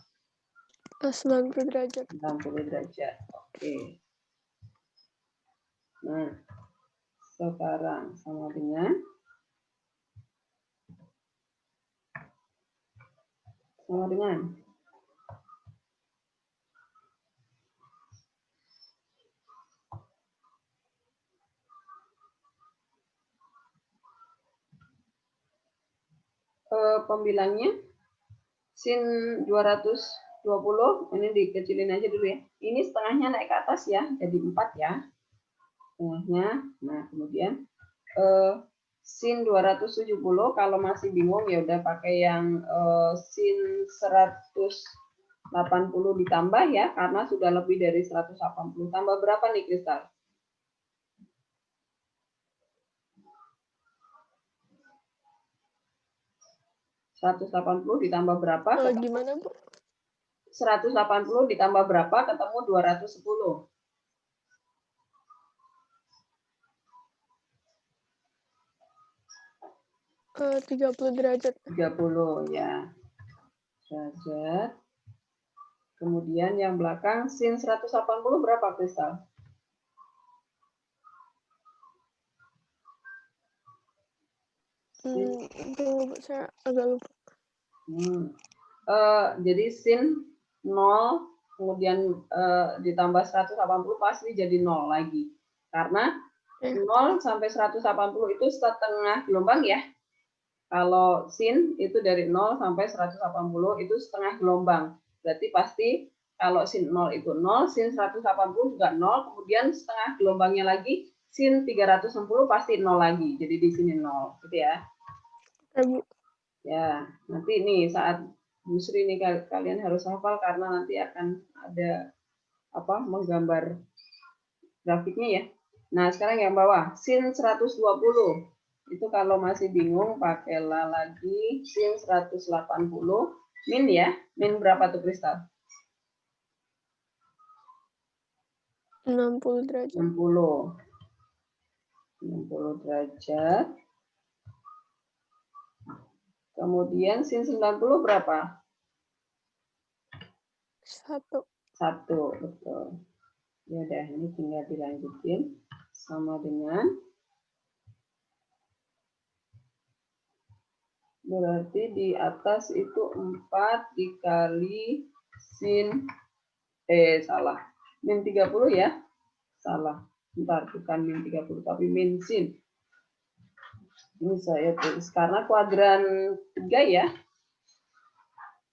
90 derajat. 60 derajat. Oke. Nah, sekarang sama dengan pembilangnya sin 220 ini dikecilin aja dulu ya. Ini setengahnya naik ke atas ya, jadi 4 ya. Setengahnya. Nah, kemudian sin 270 kalau masih bingung ya udah pakai yang sin 180 ditambah ya karena sudah lebih dari 180. Tambah berapa nih Kristal? ...180 ditambah berapa? Gimana Bu? 180 ditambah berapa ketemu 210. 30 derajat. 30 ya. Derajat. Kemudian yang belakang sin 180 berapa Kristal? Tunggu, saya agak lupa. Jadi sin 0 kemudian ditambah 180 pasti jadi 0 lagi. Karena 0 sampai 180 itu setengah gelombang ya. Kalau sin itu dari 0 sampai 180 itu setengah gelombang. Berarti pasti kalau sin 0 itu 0, sin 180 juga 0, kemudian setengah gelombangnya lagi sin 360 pasti 0 lagi. Jadi di sini 0, gitu ya. Ya, nanti nih saat Bu Sri nih kalian harus hafal karena nanti akan ada menggambar grafiknya ya. Nah, sekarang yang bawah, sin 120. Itu kalau masih bingung, pakailah lagi sin 180. Min ya, min berapa tuh Kristal? 60 derajat. 60. 60 derajat. Kemudian sin 90 berapa? 1. 1, betul. Ya udah, ini tinggal dilanjutin sama dengan, berarti di atas itu 4 dikali sin, salah. Min 30 ya? Salah. Bentar, bukan min 30, tapi min sin. Ini saya tulis karena kuadran 3 ya.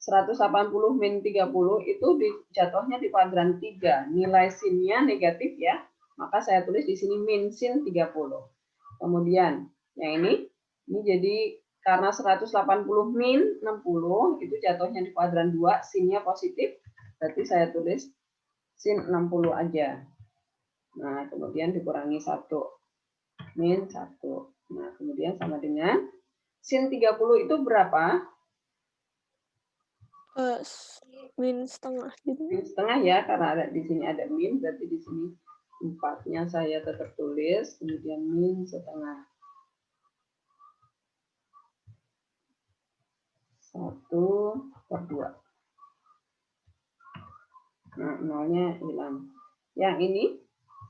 180 min 30 itu jatuhnya di kuadran 3. Nilai sinnya negatif ya. Maka saya tulis di sini min sin 30. Kemudian yang ini jadi karena 180 min 60 itu jatuhnya di kuadran 2, sinnya positif. Berarti saya tulis sin 60 aja. Nah, kemudian dikurangi 1. Min 1. Nah, kemudian sama dengan sin 30 itu berapa? Min setengah gitu. Min setengah ya, karena ada di sini ada min, berarti di sini 4-nya saya tetap tulis, kemudian min setengah. 1/2. Nah, nolnya hilang. Yang ini,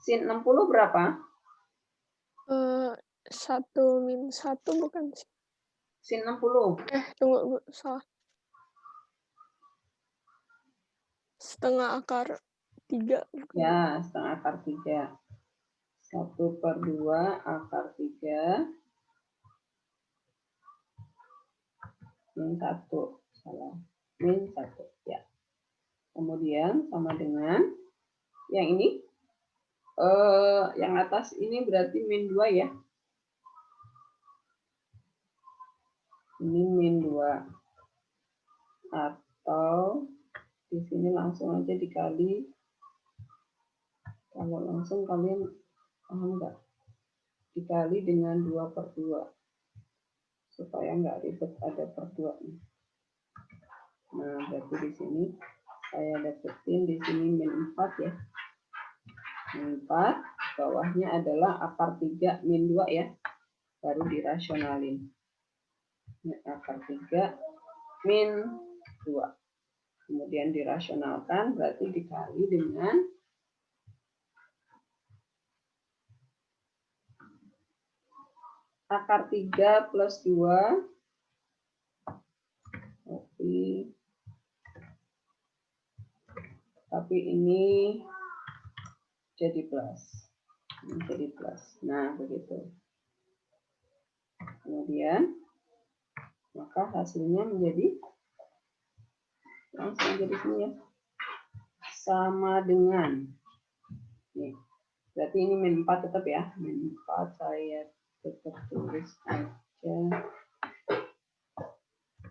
sin 60 berapa? 1 min 1 bukan sih? Sin 60. Tunggu, salah. Setengah akar 3. Ya, setengah akar 3. 1/2 akar 3. Min 1. Salah. Min 1. Ya. Kemudian sama dengan yang ini. Yang atas ini berarti min 2 ya. Ini min 2. Atau di sini langsung aja dikali. Kalau langsung kalian paham nggak? Dikali dengan 2/2. Supaya nggak ribet ada per 2. Nah, berarti di sini saya dapetin di sini min 4 ya. Min 4, bawahnya adalah akar 3 min 2 ya. Baru dirasionalin. Akar 3 min 2. Kemudian dirasionalkan, berarti dikali dengan akar 3 plus 2. Tapi ini jadi plus. Ini jadi plus. Nah, begitu. Kemudian, maka hasilnya menjadi, langsung jadi sini ya, sama dengan, nih, berarti ini min 4 tetap ya, min 4 saya tetap tulis aja,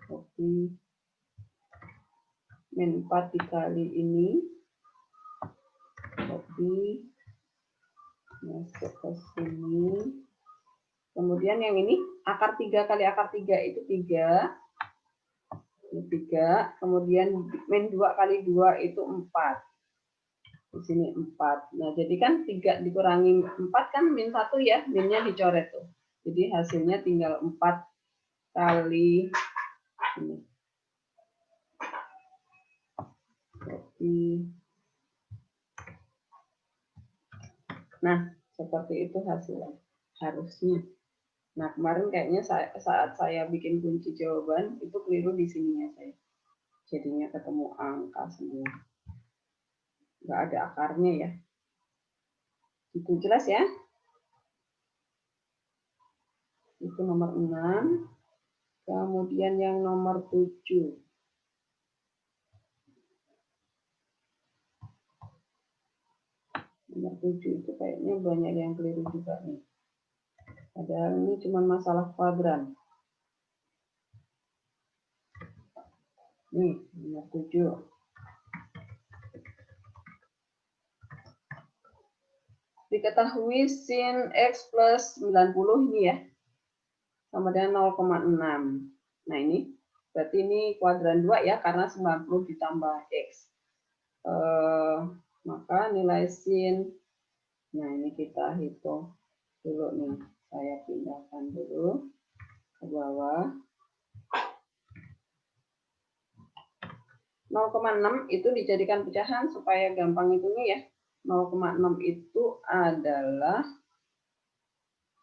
oke, min 4 dikali ini, oke, masuk ke sini, kemudian yang ini, akar 3 kali akar 3 itu 3, 3, kemudian min 2 kali 2 itu 4. Di sini 4. Nah, jadi kan 3 dikurangi 4 kan min 1 ya, minnya dicoret tuh. Jadi hasilnya tinggal 4 kali ini. Nah, seperti itu hasilnya. Harusnya. Nah, kemarin kayaknya saat saya bikin kunci jawaban, itu keliru di sininya saya. Jadinya ketemu angka semua. Nggak ada akarnya ya. Itu jelas ya? Itu nomor 6. Kemudian yang nomor 7. Nomor 7 itu kayaknya banyak yang keliru juga nih. Padahal ini cuma masalah kuadran. Nih, nomor 7. Diketahui sin X plus 90 ini ya, sama dengan 0,6. Nah ini, berarti ini kuadran 2 ya, karena 90 ditambah X. Maka nilai sin, nah ini kita hitung dulu nih. Saya pindahkan dulu ke bawah. 0,6 itu dijadikan pecahan supaya gampang hitungnya ya. 0,6 itu adalah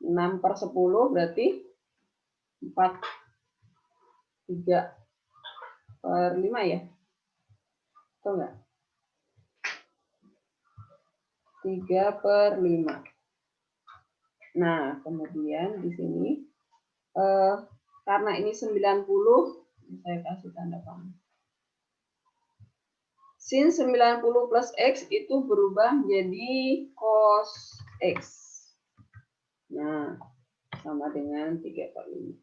6/10 berarti 3/5 ya. Betul nggak? 3/5. Nah, kemudian di sini karena ini 90, saya kasih tanda panah. Sin 90 plus X itu berubah menjadi cos X. Nah, sama dengan 3/5.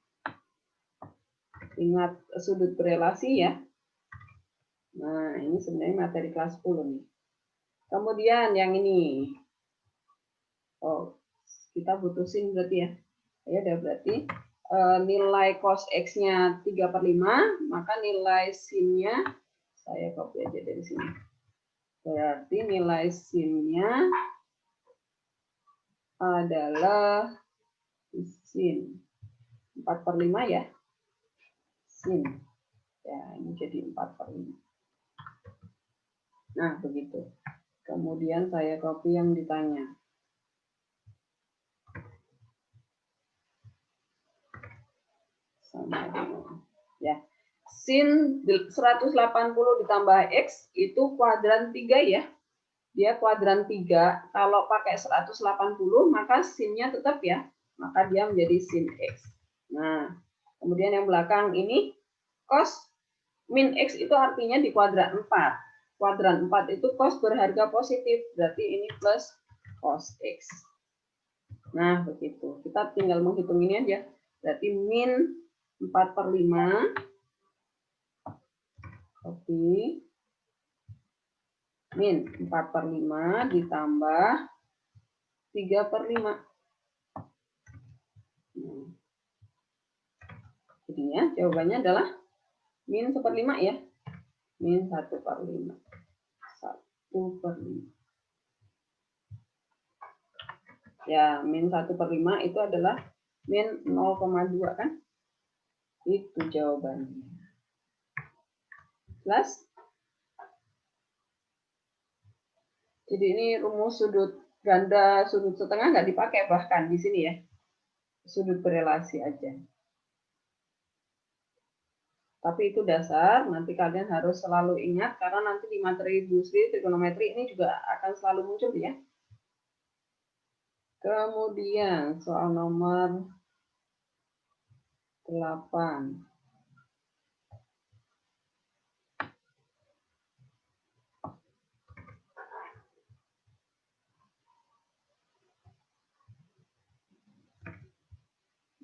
Ingat sudut berelasi ya. Nah, ini sebenarnya materi kelas 10 nih. Kemudian yang ini. Oh, kita butuh sin berarti ya. Ya udah berarti nilai cos X-nya 3/5, maka nilai sin-nya saya copy aja dari sini. Berarti nilai sin-nya adalah sin 4/5 ya. Sin. Ya, ini jadi 4/5. Nah, begitu. Kemudian saya copy yang ditanya. Sama dengan ya. Sin 180 ditambah X itu kuadran 3 ya. Dia kuadran 3. Kalau pakai 180 maka sin-nya tetap ya. Maka dia menjadi sin X. Nah, kemudian yang belakang ini cos min X itu artinya di kuadran 4. Kuadran 4 itu cos berharga positif. Berarti ini plus cos X. Nah, begitu. Kita tinggal menghitung ini aja. Berarti min 4/5. Oke. Min 4/5 ditambah 3/5. Jadinya jawabannya adalah min 1/5 ya. Min 1/5. 1/5. Ya, min 1/5 itu adalah min 0,2 kan? Itu jawabannya. Jelas? Jadi ini rumus sudut ganda, sudut setengah nggak dipakai bahkan di sini ya. Sudut berelasi aja. Tapi itu dasar, nanti kalian harus selalu ingat karena nanti di materi Bu Sri trigonometri ini juga akan selalu muncul ya. Kemudian soal nomor 8.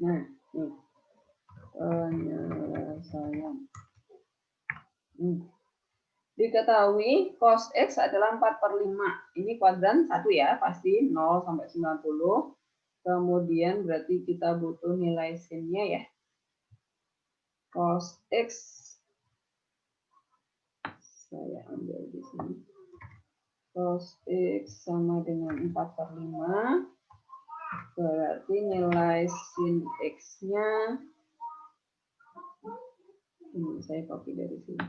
Nah, nih. Penyelesaian. Diketahui cos X adalah 4/5. Ini kuadran 1 ya, pasti 0 sampai 90. Kemudian berarti kita butuh nilai sin-nya ya. Cos X. Saya ambil di sini. Cos X sama dengan 4/5. Berarti nilai sin X-nya. Saya copy dari sini.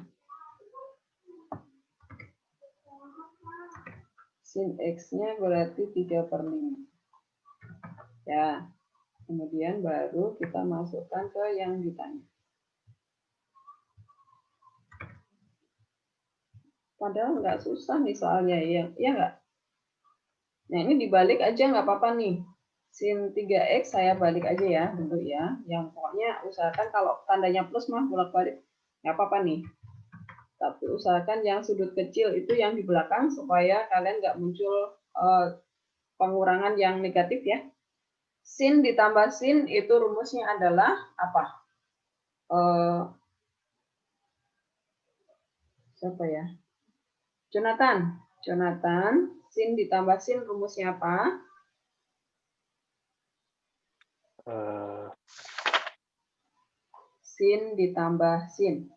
Sin X-nya berarti 3/5. Ya, kemudian baru kita masukkan ke yang ditanya. Padahal nggak susah nih soalnya, ya nggak? Nah, ini dibalik aja nggak apa-apa nih. Sin 3X saya balik aja ya, bentuk ya. Yang pokoknya usahakan kalau tandanya plus mah bolak-balik nggak apa-apa nih. Tapi usahakan yang sudut kecil itu yang di belakang supaya kalian nggak muncul pengurangan yang negatif ya. Sin ditambah sin itu rumusnya adalah apa? Siapa ya? Jonathan, sin ditambah sin rumusnya apa? Sin ditambah sin.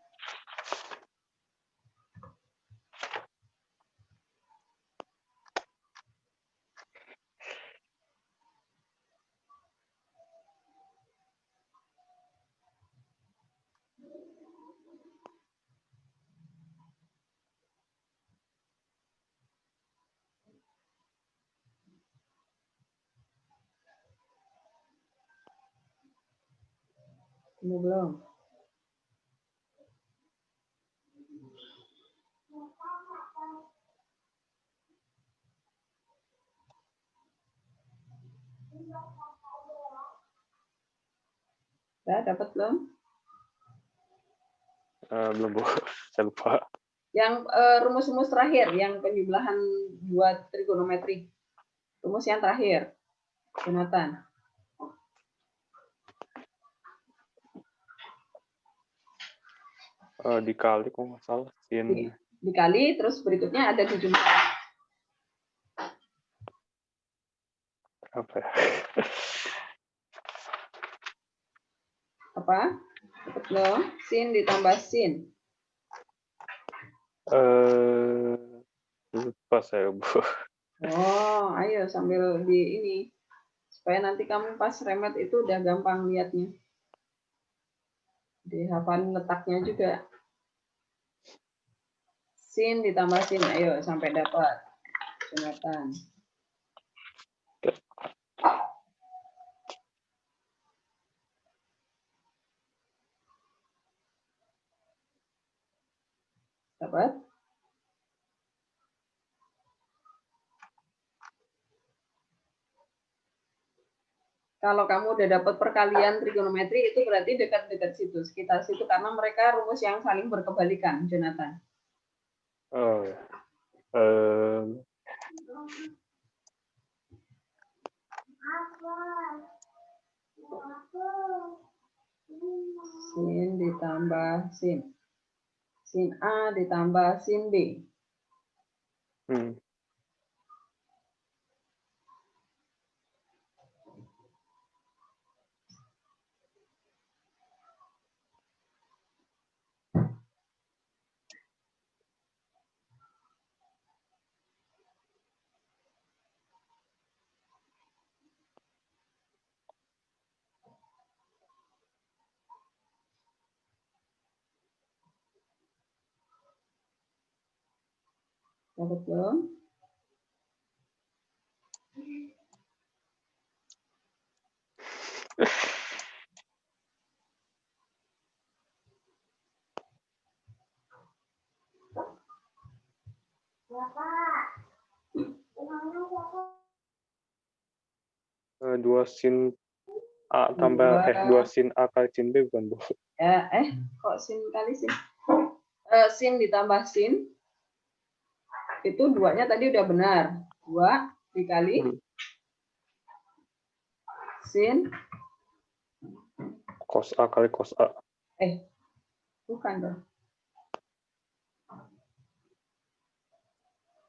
Ini belum. Ya, dapat belum? Belum, Bu. Saya lupa. Yang rumus-rumus terakhir, yang penjumlahan dua trigonometri. Rumus yang terakhir, Jonathan. Dikali kok nggak salah. Sin. Dikali, terus berikutnya ada dijumlah. Apa ya? Apa? Dapat belum? Sin ditambah sin. Lupa saya, Bu. Oh, ayo sambil di ini. Supaya nanti kamu pas remet itu udah gampang lihatnya. Dihafalin letaknya juga. Sin ditambah sin. Ayo sampai dapat. Jonathan. Dapat? Kalau kamu udah dapat perkalian trigonometri itu berarti dekat-dekat situ, sekitar situ karena mereka rumus yang saling berkebalikan, Jonathan. Oh, ya. Sin ditambah sin. Sin A ditambah sin B. Dapat belum? Dua sin A tambah dua sin A kali sin B bukan, Bu? Kok sin kali sin? Sin ditambah sin itu duanya tadi udah benar. 2 dikali sin Cos A kali cos A. Bukan dong.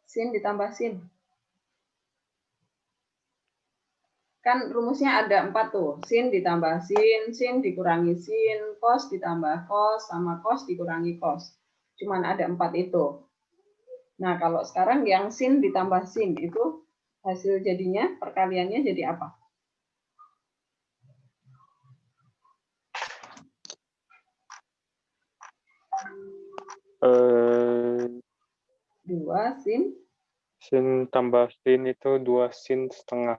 Sin ditambah sin. Kan rumusnya ada 4 tuh. Sin ditambah sin dikurangi sin, cos ditambah cos, sama cos dikurangi cos. Cuman ada 4 itu. Nah, kalau sekarang yang sin ditambah sin itu hasil jadinya, perkaliannya jadi apa? Dua sin. Sin tambah sin itu 2 sin setengah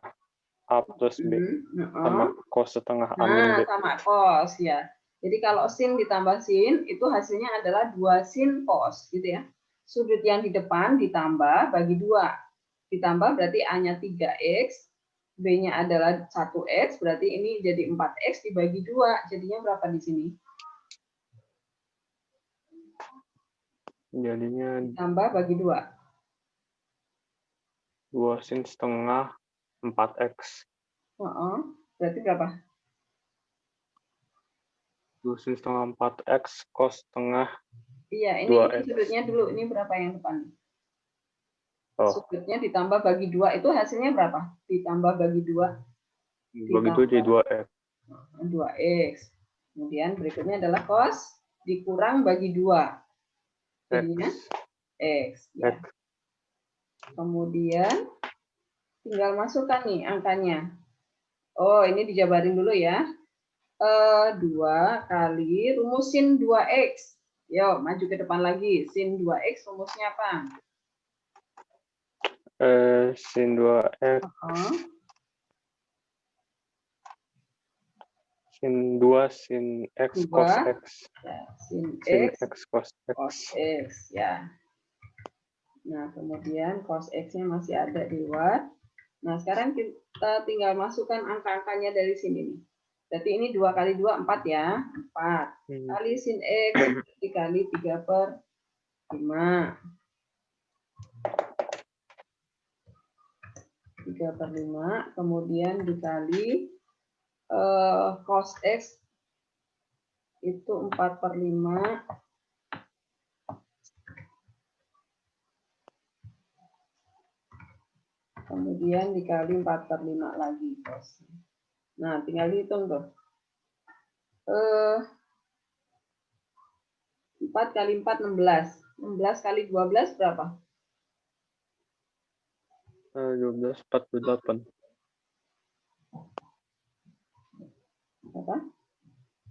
A plus B. Sama cos setengah A min B. Sama cos, ya. Jadi kalau sin ditambah sin, itu hasilnya adalah 2 sin cos, gitu ya. Sudut yang di depan ditambah bagi 2. Ditambah berarti A-nya 3X, B-nya adalah 1X, berarti ini jadi 4X dibagi 2. Jadinya berapa di sini? Jadinya Ditambah bagi 2. 2 sin setengah 4X. Berarti berapa? 2 sin setengah 4X cos setengah. Iya, ini sudutnya dulu. Ini berapa yang depan? Oh, Sudutnya ditambah bagi 2 itu hasilnya berapa? Ditambah bagi 2 begitu jadi 2X. 2x. Kemudian berikutnya adalah cos dikurang bagi 2. Jadinya x. Ya. X. Kemudian tinggal masukkan nih angkanya. Oh, ini dijabarin dulu ya. 2 kali rumus sin 2x. Yuk, maju ke depan lagi. Sin 2x rumusnya apa? Sin 2X. Sin 2 sin X cos 2. X. Ya, sin Sin x X cos X. cos x. Ya. Nah, kemudian cos x-nya masih ada di luar. Nah, sekarang kita tinggal masukkan angka-angkanya dari sini nih. Berarti ini 2 kali 2, 4 ya. 4. Kali sin x dikali 3/5. 3/5. Kemudian dikali cos x itu 4/5. Kemudian dikali 4/5 lagi. Nah, tinggal dihitung tuh. 4 kali 4, 16. 16 kali 12 berapa? 12, 48. Berapa?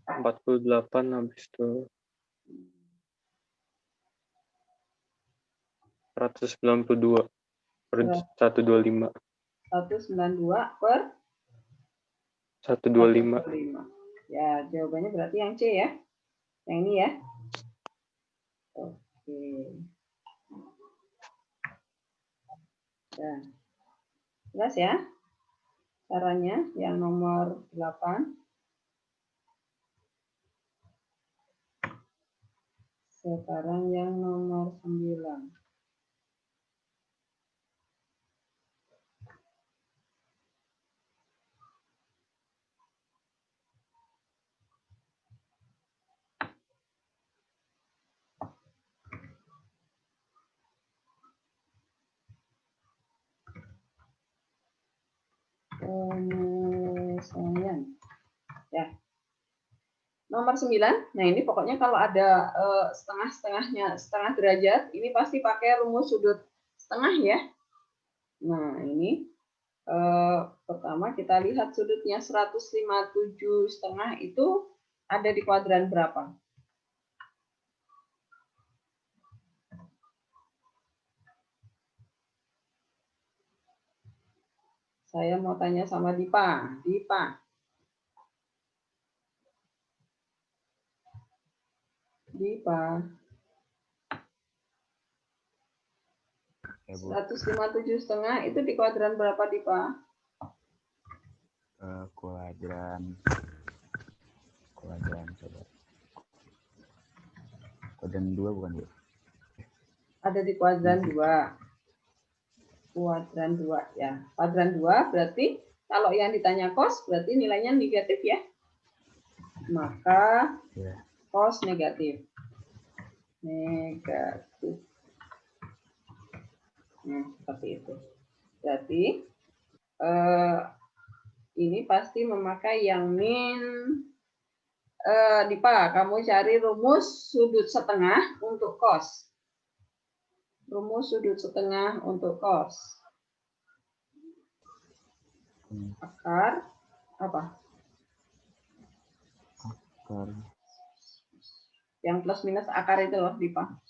48 habis itu 192 per 125. 192 per 125. 125. Ya, jawabannya berarti yang C ya. Yang ini ya. Oke. Ya. Jelas ya? Caranya yang nomor 8. Sekarang yang nomor 9. Penyelesaian. Ya. Nomor 9. Nah, ini pokoknya kalau ada setengah-setengahnya, setengah derajat, ini pasti pakai rumus sudut setengah ya. Nah, ini pertama kita lihat sudutnya 157,5 itu ada di kuadran berapa? Saya mau tanya sama Dipa. Dipa. 157,5 itu di kuadran berapa, Dipa? Kuadran coba. Kuadran 2 bukan, Bu? Ada di kuadran 2. Kuadran 2 ya. Kuadran 2 berarti kalau yang ditanya cos berarti nilainya negatif ya. Maka cos negatif. Negatif. Nah, seperti itu. Berarti ini pasti memakai yang min. Dipa, kamu cari rumus sudut setengah untuk cos. Rumus sudut setengah untuk cos. Akar apa? Akar. Yang plus minus akar itu loh, Dipa.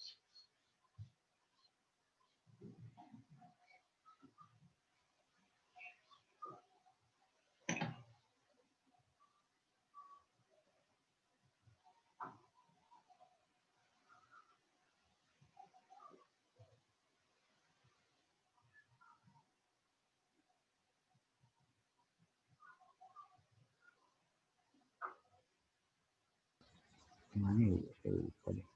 Mana ya? Saya lupa deh.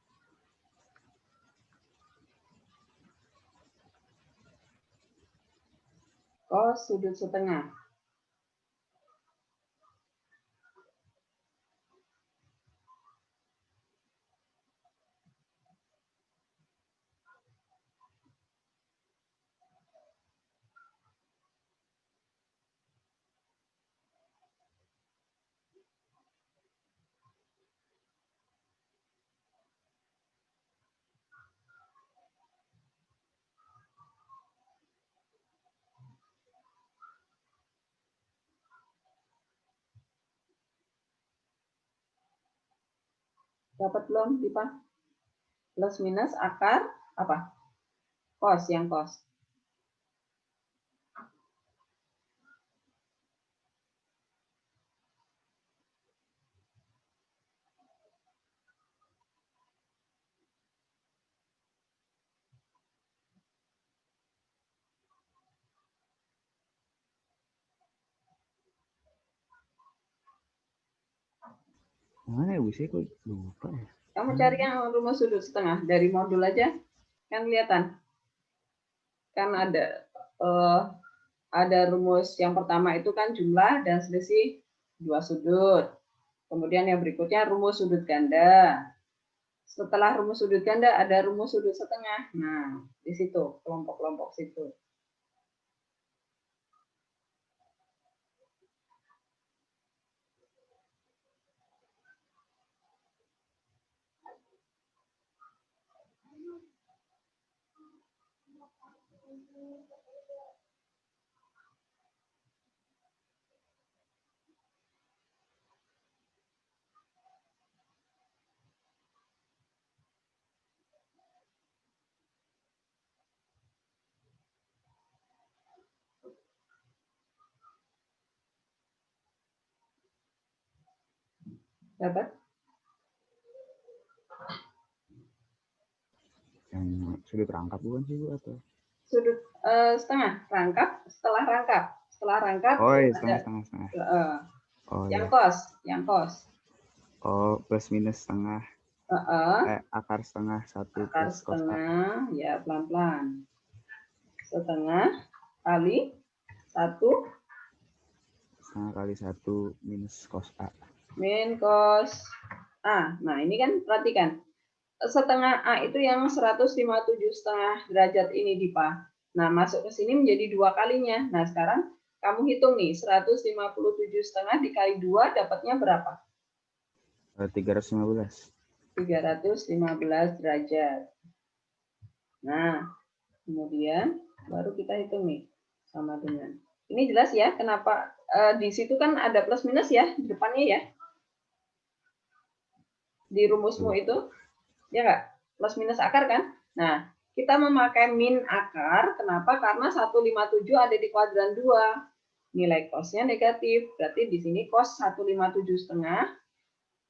Cos sudut setengah. Dapat belum, Dipa? Plus minus akar apa? Kos, yang kos. Mana ya Bu? Saya kok lupa ya. Kamu cari yang rumus sudut setengah dari modul aja, kan kelihatan. Kan ada rumus yang pertama itu kan jumlah dan selisih dua sudut. Kemudian yang berikutnya rumus sudut ganda. Setelah rumus sudut ganda ada rumus sudut setengah. Nah, di situ kelompok-kelompok situ. Dapat? Yang sudut rangkap bukan sih Bu atau? Sudut setengah, rangkap, setelah rangkap. Setelah rangkap Oh iya, ada setengah. Oh yang iya. kos. Oh, plus minus setengah. Akar setengah 1 Akar plus cos A. setengah, ya pelan-pelan. Setengah kali 1 Setengah kali 1 minus cos A. min cos A. Nah, ini kan perhatikan. Setengah A itu yang 157,5 derajat ini, Dipa. Nah, masuk ke sini menjadi 2 kalinya. Nah, sekarang kamu hitung nih, 157,5 dikali 2 dapatnya berapa? 315. 315 derajat. Nah, kemudian baru kita hitung nih, sama dengan. Ini jelas ya, kenapa di situ kan ada plus minus ya, di depannya ya. Di rumusmu itu, ya nggak? Plus minus akar kan? Nah, kita memakai min akar, kenapa? Karena 157 ada di kuadran 2. Nilai cos-nya negatif, berarti di sini cos 157,5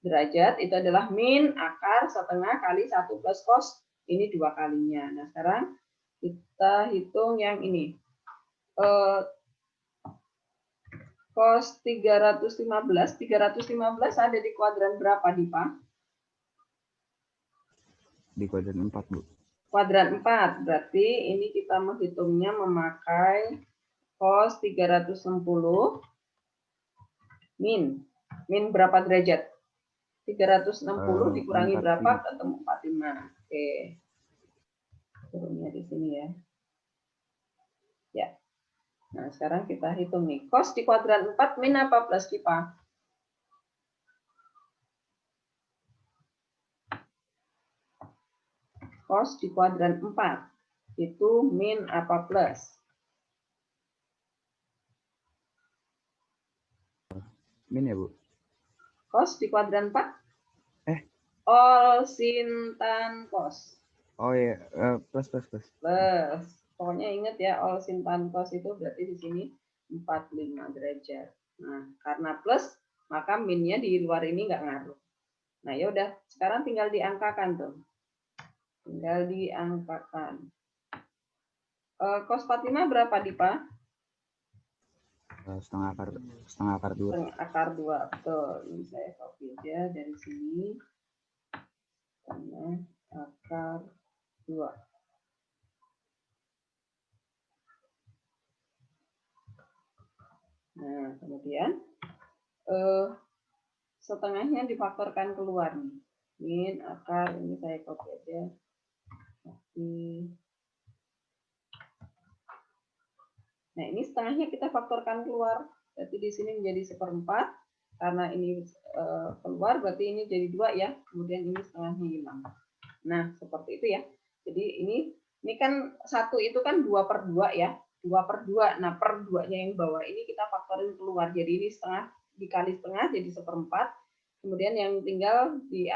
derajat itu adalah min akar setengah kali 1 plus cos, ini 2 kalinya. Nah, sekarang kita hitung yang ini. Cos 315 ada di kuadran berapa, Dipa? Di kuadran 4, Bu. Kuadran 4, berarti ini kita menghitungnya memakai cos 360 min berapa derajat? 360 dikurangi 45. berapa? Ketemu 45. Oke. Turunnya di sini ya. Ya. Nah, sekarang kita hitung nih. Cos di kuadran 4 min apa plus, Dipa? Cos di kuadran 4 itu min apa plus? Min ya, Bu? Cos di kuadran 4? All sin tan cos. Oh iya, plus. Plus. Pokoknya ingat ya, all sin tan cos itu berarti di sini 45 derajat. Nah, karena plus, maka minnya di luar ini nggak ngaruh. Nah, ya udah, sekarang tinggal diangkakan tuh. Tinggal diangkakan. Cos 45 berapa, Dipa? Setengah akar 2. Setengah akar 2. Betul. Ini saya copy aja dari sini. Setengah akar 2. Nah, kemudian setengahnya difaktorkan keluar nih. Min akar, ini saya copy aja. Nah, ini setengahnya kita faktorkan keluar. Berarti di sini menjadi 1/4. Karena ini keluar, berarti ini jadi 2 ya. Kemudian ini setengahnya hilang. Nah, seperti itu ya. Jadi ini kan 1 itu kan 2/2 ya. 2/2. Nah, per 2-nya yang bawah ini kita faktorin keluar. Jadi ini setengah dikali setengah jadi 1/4. Kemudian yang tinggal di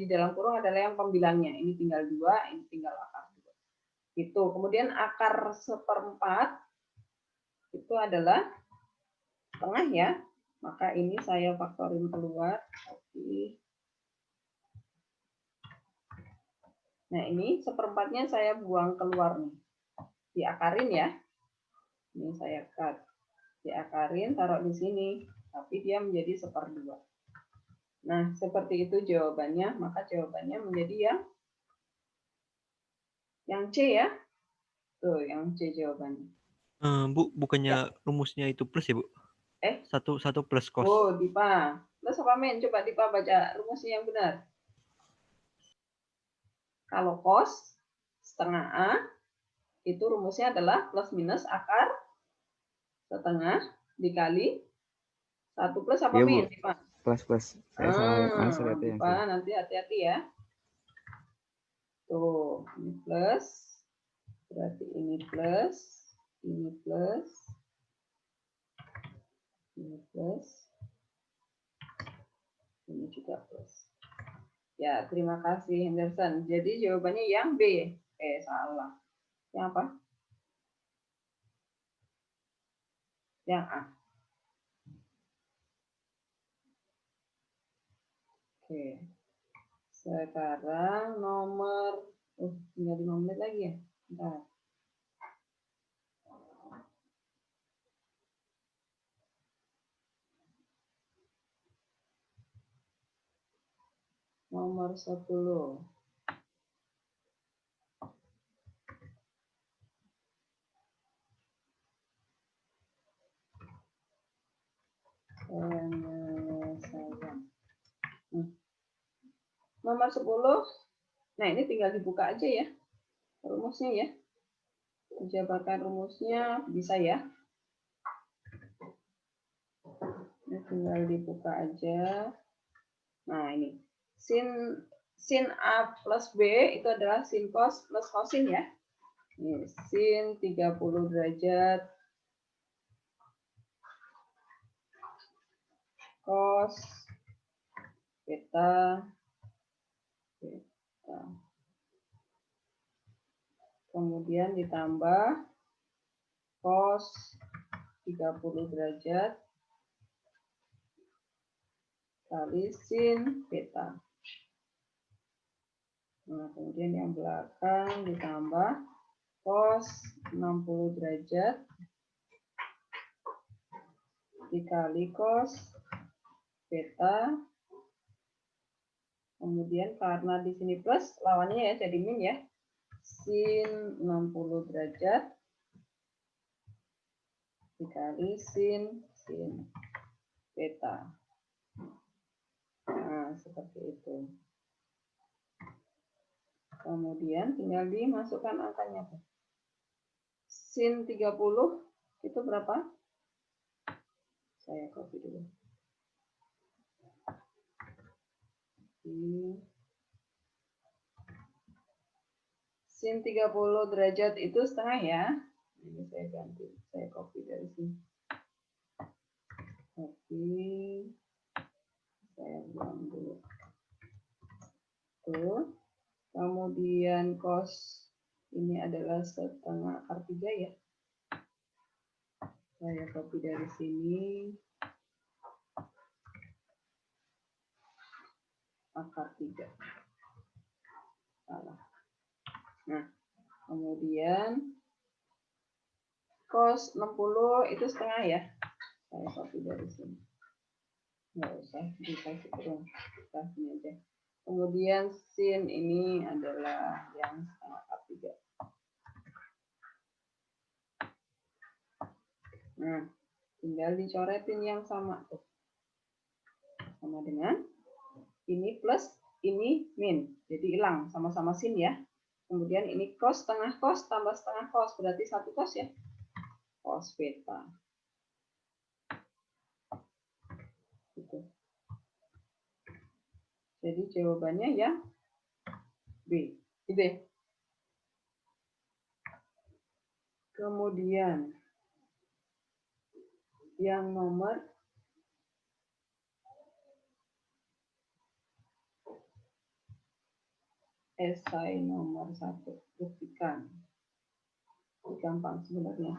dalam kurung adalah yang pembilangnya. Ini tinggal 2, ini tinggal akar 2. Itu. Kemudian akar 1/4 itu adalah setengah ya. Maka ini saya faktorin keluar. Nah, ini 1/4-nya saya buang keluar nih. Diakarin ya. Ini saya cut. Diakarin, taruh di sini. Tapi dia menjadi 1/2. Nah, seperti itu jawabannya. Maka jawabannya menjadi yang C ya. Tuh, yang C jawabannya. Bu, bukannya rumusnya itu plus ya, Bu? Satu plus cos. Oh, Dipa. Plus apa min? Coba Dipa baca rumusnya yang benar. Kalau cos setengah A, itu rumusnya adalah plus minus akar setengah dikali 1 plus apa min? Dipa? Plus. Saya salah. Saya Dipa, nanti hati-hati ya. Tuh, ini plus. Berarti ini plus. Ini plus. Ini plus. Ini juga plus. Ya, terima kasih Henderson. Jadi jawabannya yang B. Salah. Yang apa? Yang A. Oke. Sekarang nomor tinggal 5 menit lagi ya. Bentar. Nomor 10. Nomor 10. Nah, ini tinggal dibuka aja ya. Rumusnya ya. Jabarkan rumusnya bisa ya. Ini tinggal dibuka aja. Nah, ini. Sin A plus B itu adalah sin cos plus cosin ya. Ini sin 30 derajat cos beta. Kemudian ditambah cos 30 derajat kali sin beta. Nah, kemudian yang belakang ditambah cos 60 derajat dikali cos beta. Kemudian karena di sini plus, lawannya ya jadi min ya. Sin 60 derajat dikali sin beta. Nah, seperti itu. Kemudian tinggal dimasukkan angkanya. Sin 30 itu berapa? Saya copy dulu. Sin 30 derajat itu setengah ya. Ini saya ganti. Saya copy dari sini. Copy. Saya buang dulu. Tuh. Kemudian cos ini adalah setengah akar 3 ya. Saya copy dari sini. Akar 3. Salah. Nah, kemudian cos 60 itu setengah ya. Saya copy dari sini. Nggak usah dikasih turun. Kita sini aja. Kemudian sin ini adalah yang setengah akar 3. Nah, tinggal dicoretin yang sama tuh. Sama dengan ini plus, ini min. Jadi hilang sama-sama sin ya. Kemudian ini cos setengah cos tambah setengah cos. Berarti 1 cos ya. Cos beta. Gitu. Jadi jawabannya ya B. B. Kemudian yang nomor esai nomor 1. Buktikan. Gampang sebenarnya.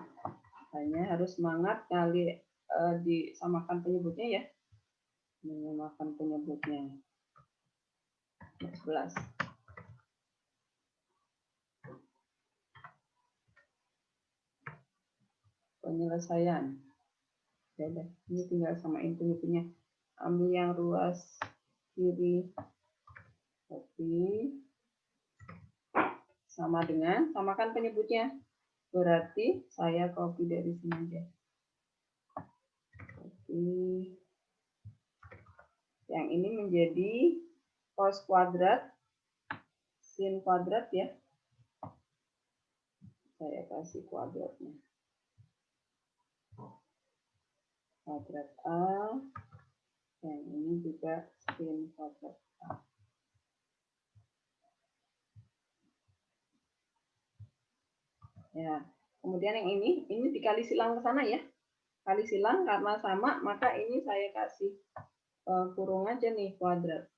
Hanya harus semangat kali disamakan penyebutnya ya. Menyamakan penyebutnya. 11. Penyelesaian. Ya udah, ini tinggal samain penyebutnya. Ambil yang ruas kiri, copy, sama dengan samakan penyebutnya. Berarti saya copy dari sini aja. Copy. Yang ini menjadi cos kuadrat, sin kuadrat ya. Saya kasih kuadratnya. Kuadrat A, yang ini juga sin kuadrat A. Ya, kemudian yang ini dikali silang ke sana ya. Kali silang karena sama, maka ini saya kasih kurung aja nih kuadrat.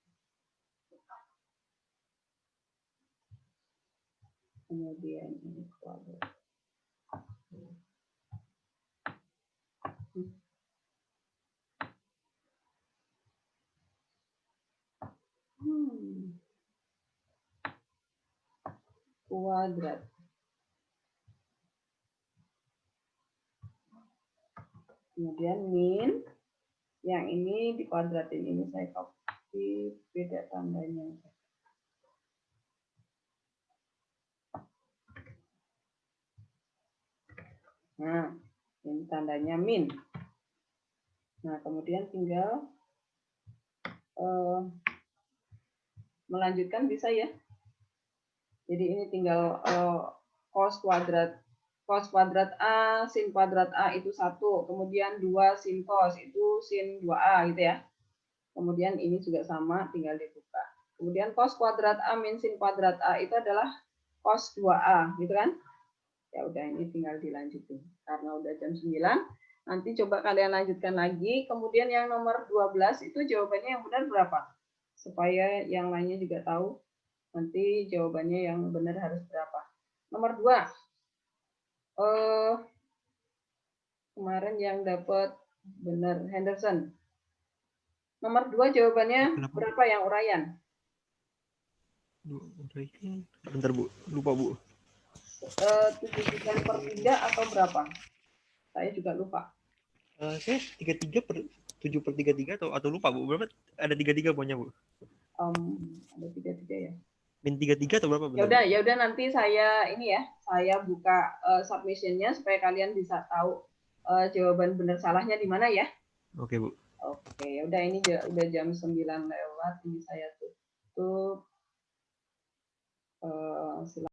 Kemudian ini kuadrat. Kuadrat. Kemudian min, yang ini dikuadratin, ini saya copy, beda tandanya. Nah, ini tandanya min. Nah, kemudian tinggal melanjutkan bisa ya. Jadi ini tinggal cos kuadrat A, sin kuadrat A itu 1, kemudian 2 sin cos itu sin 2A gitu ya. Kemudian ini juga sama, tinggal dibuka. Kemudian cos kuadrat A min sin kuadrat A itu adalah cos 2A gitu kan. Ya udah, ini tinggal dilanjutin. Karena udah jam 9, nanti coba kalian lanjutkan lagi. Kemudian yang nomor 12 itu jawabannya yang benar berapa? Supaya yang lainnya juga tahu nanti jawabannya yang benar harus berapa. Nomor 2. Kemarin yang dapat benar Henderson. Nomor 2 jawabannya berapa yang uraian? Bentar Bu, lupa Bu. 7 dikali per 3 atau berapa? Saya juga lupa. Saya 33 per 7 per 33 atau lupa Bu. Berapa? Ada 33 pokoknya Bu. Ada 33 ya. Min 33 atau berapa? Ya udah nanti saya ini ya, saya buka submission-nya supaya kalian bisa tahu jawaban benar salahnya di mana ya. Oke, Bu. Oke, ya udah, ini udah jam 9 lewat, ini saya tutup.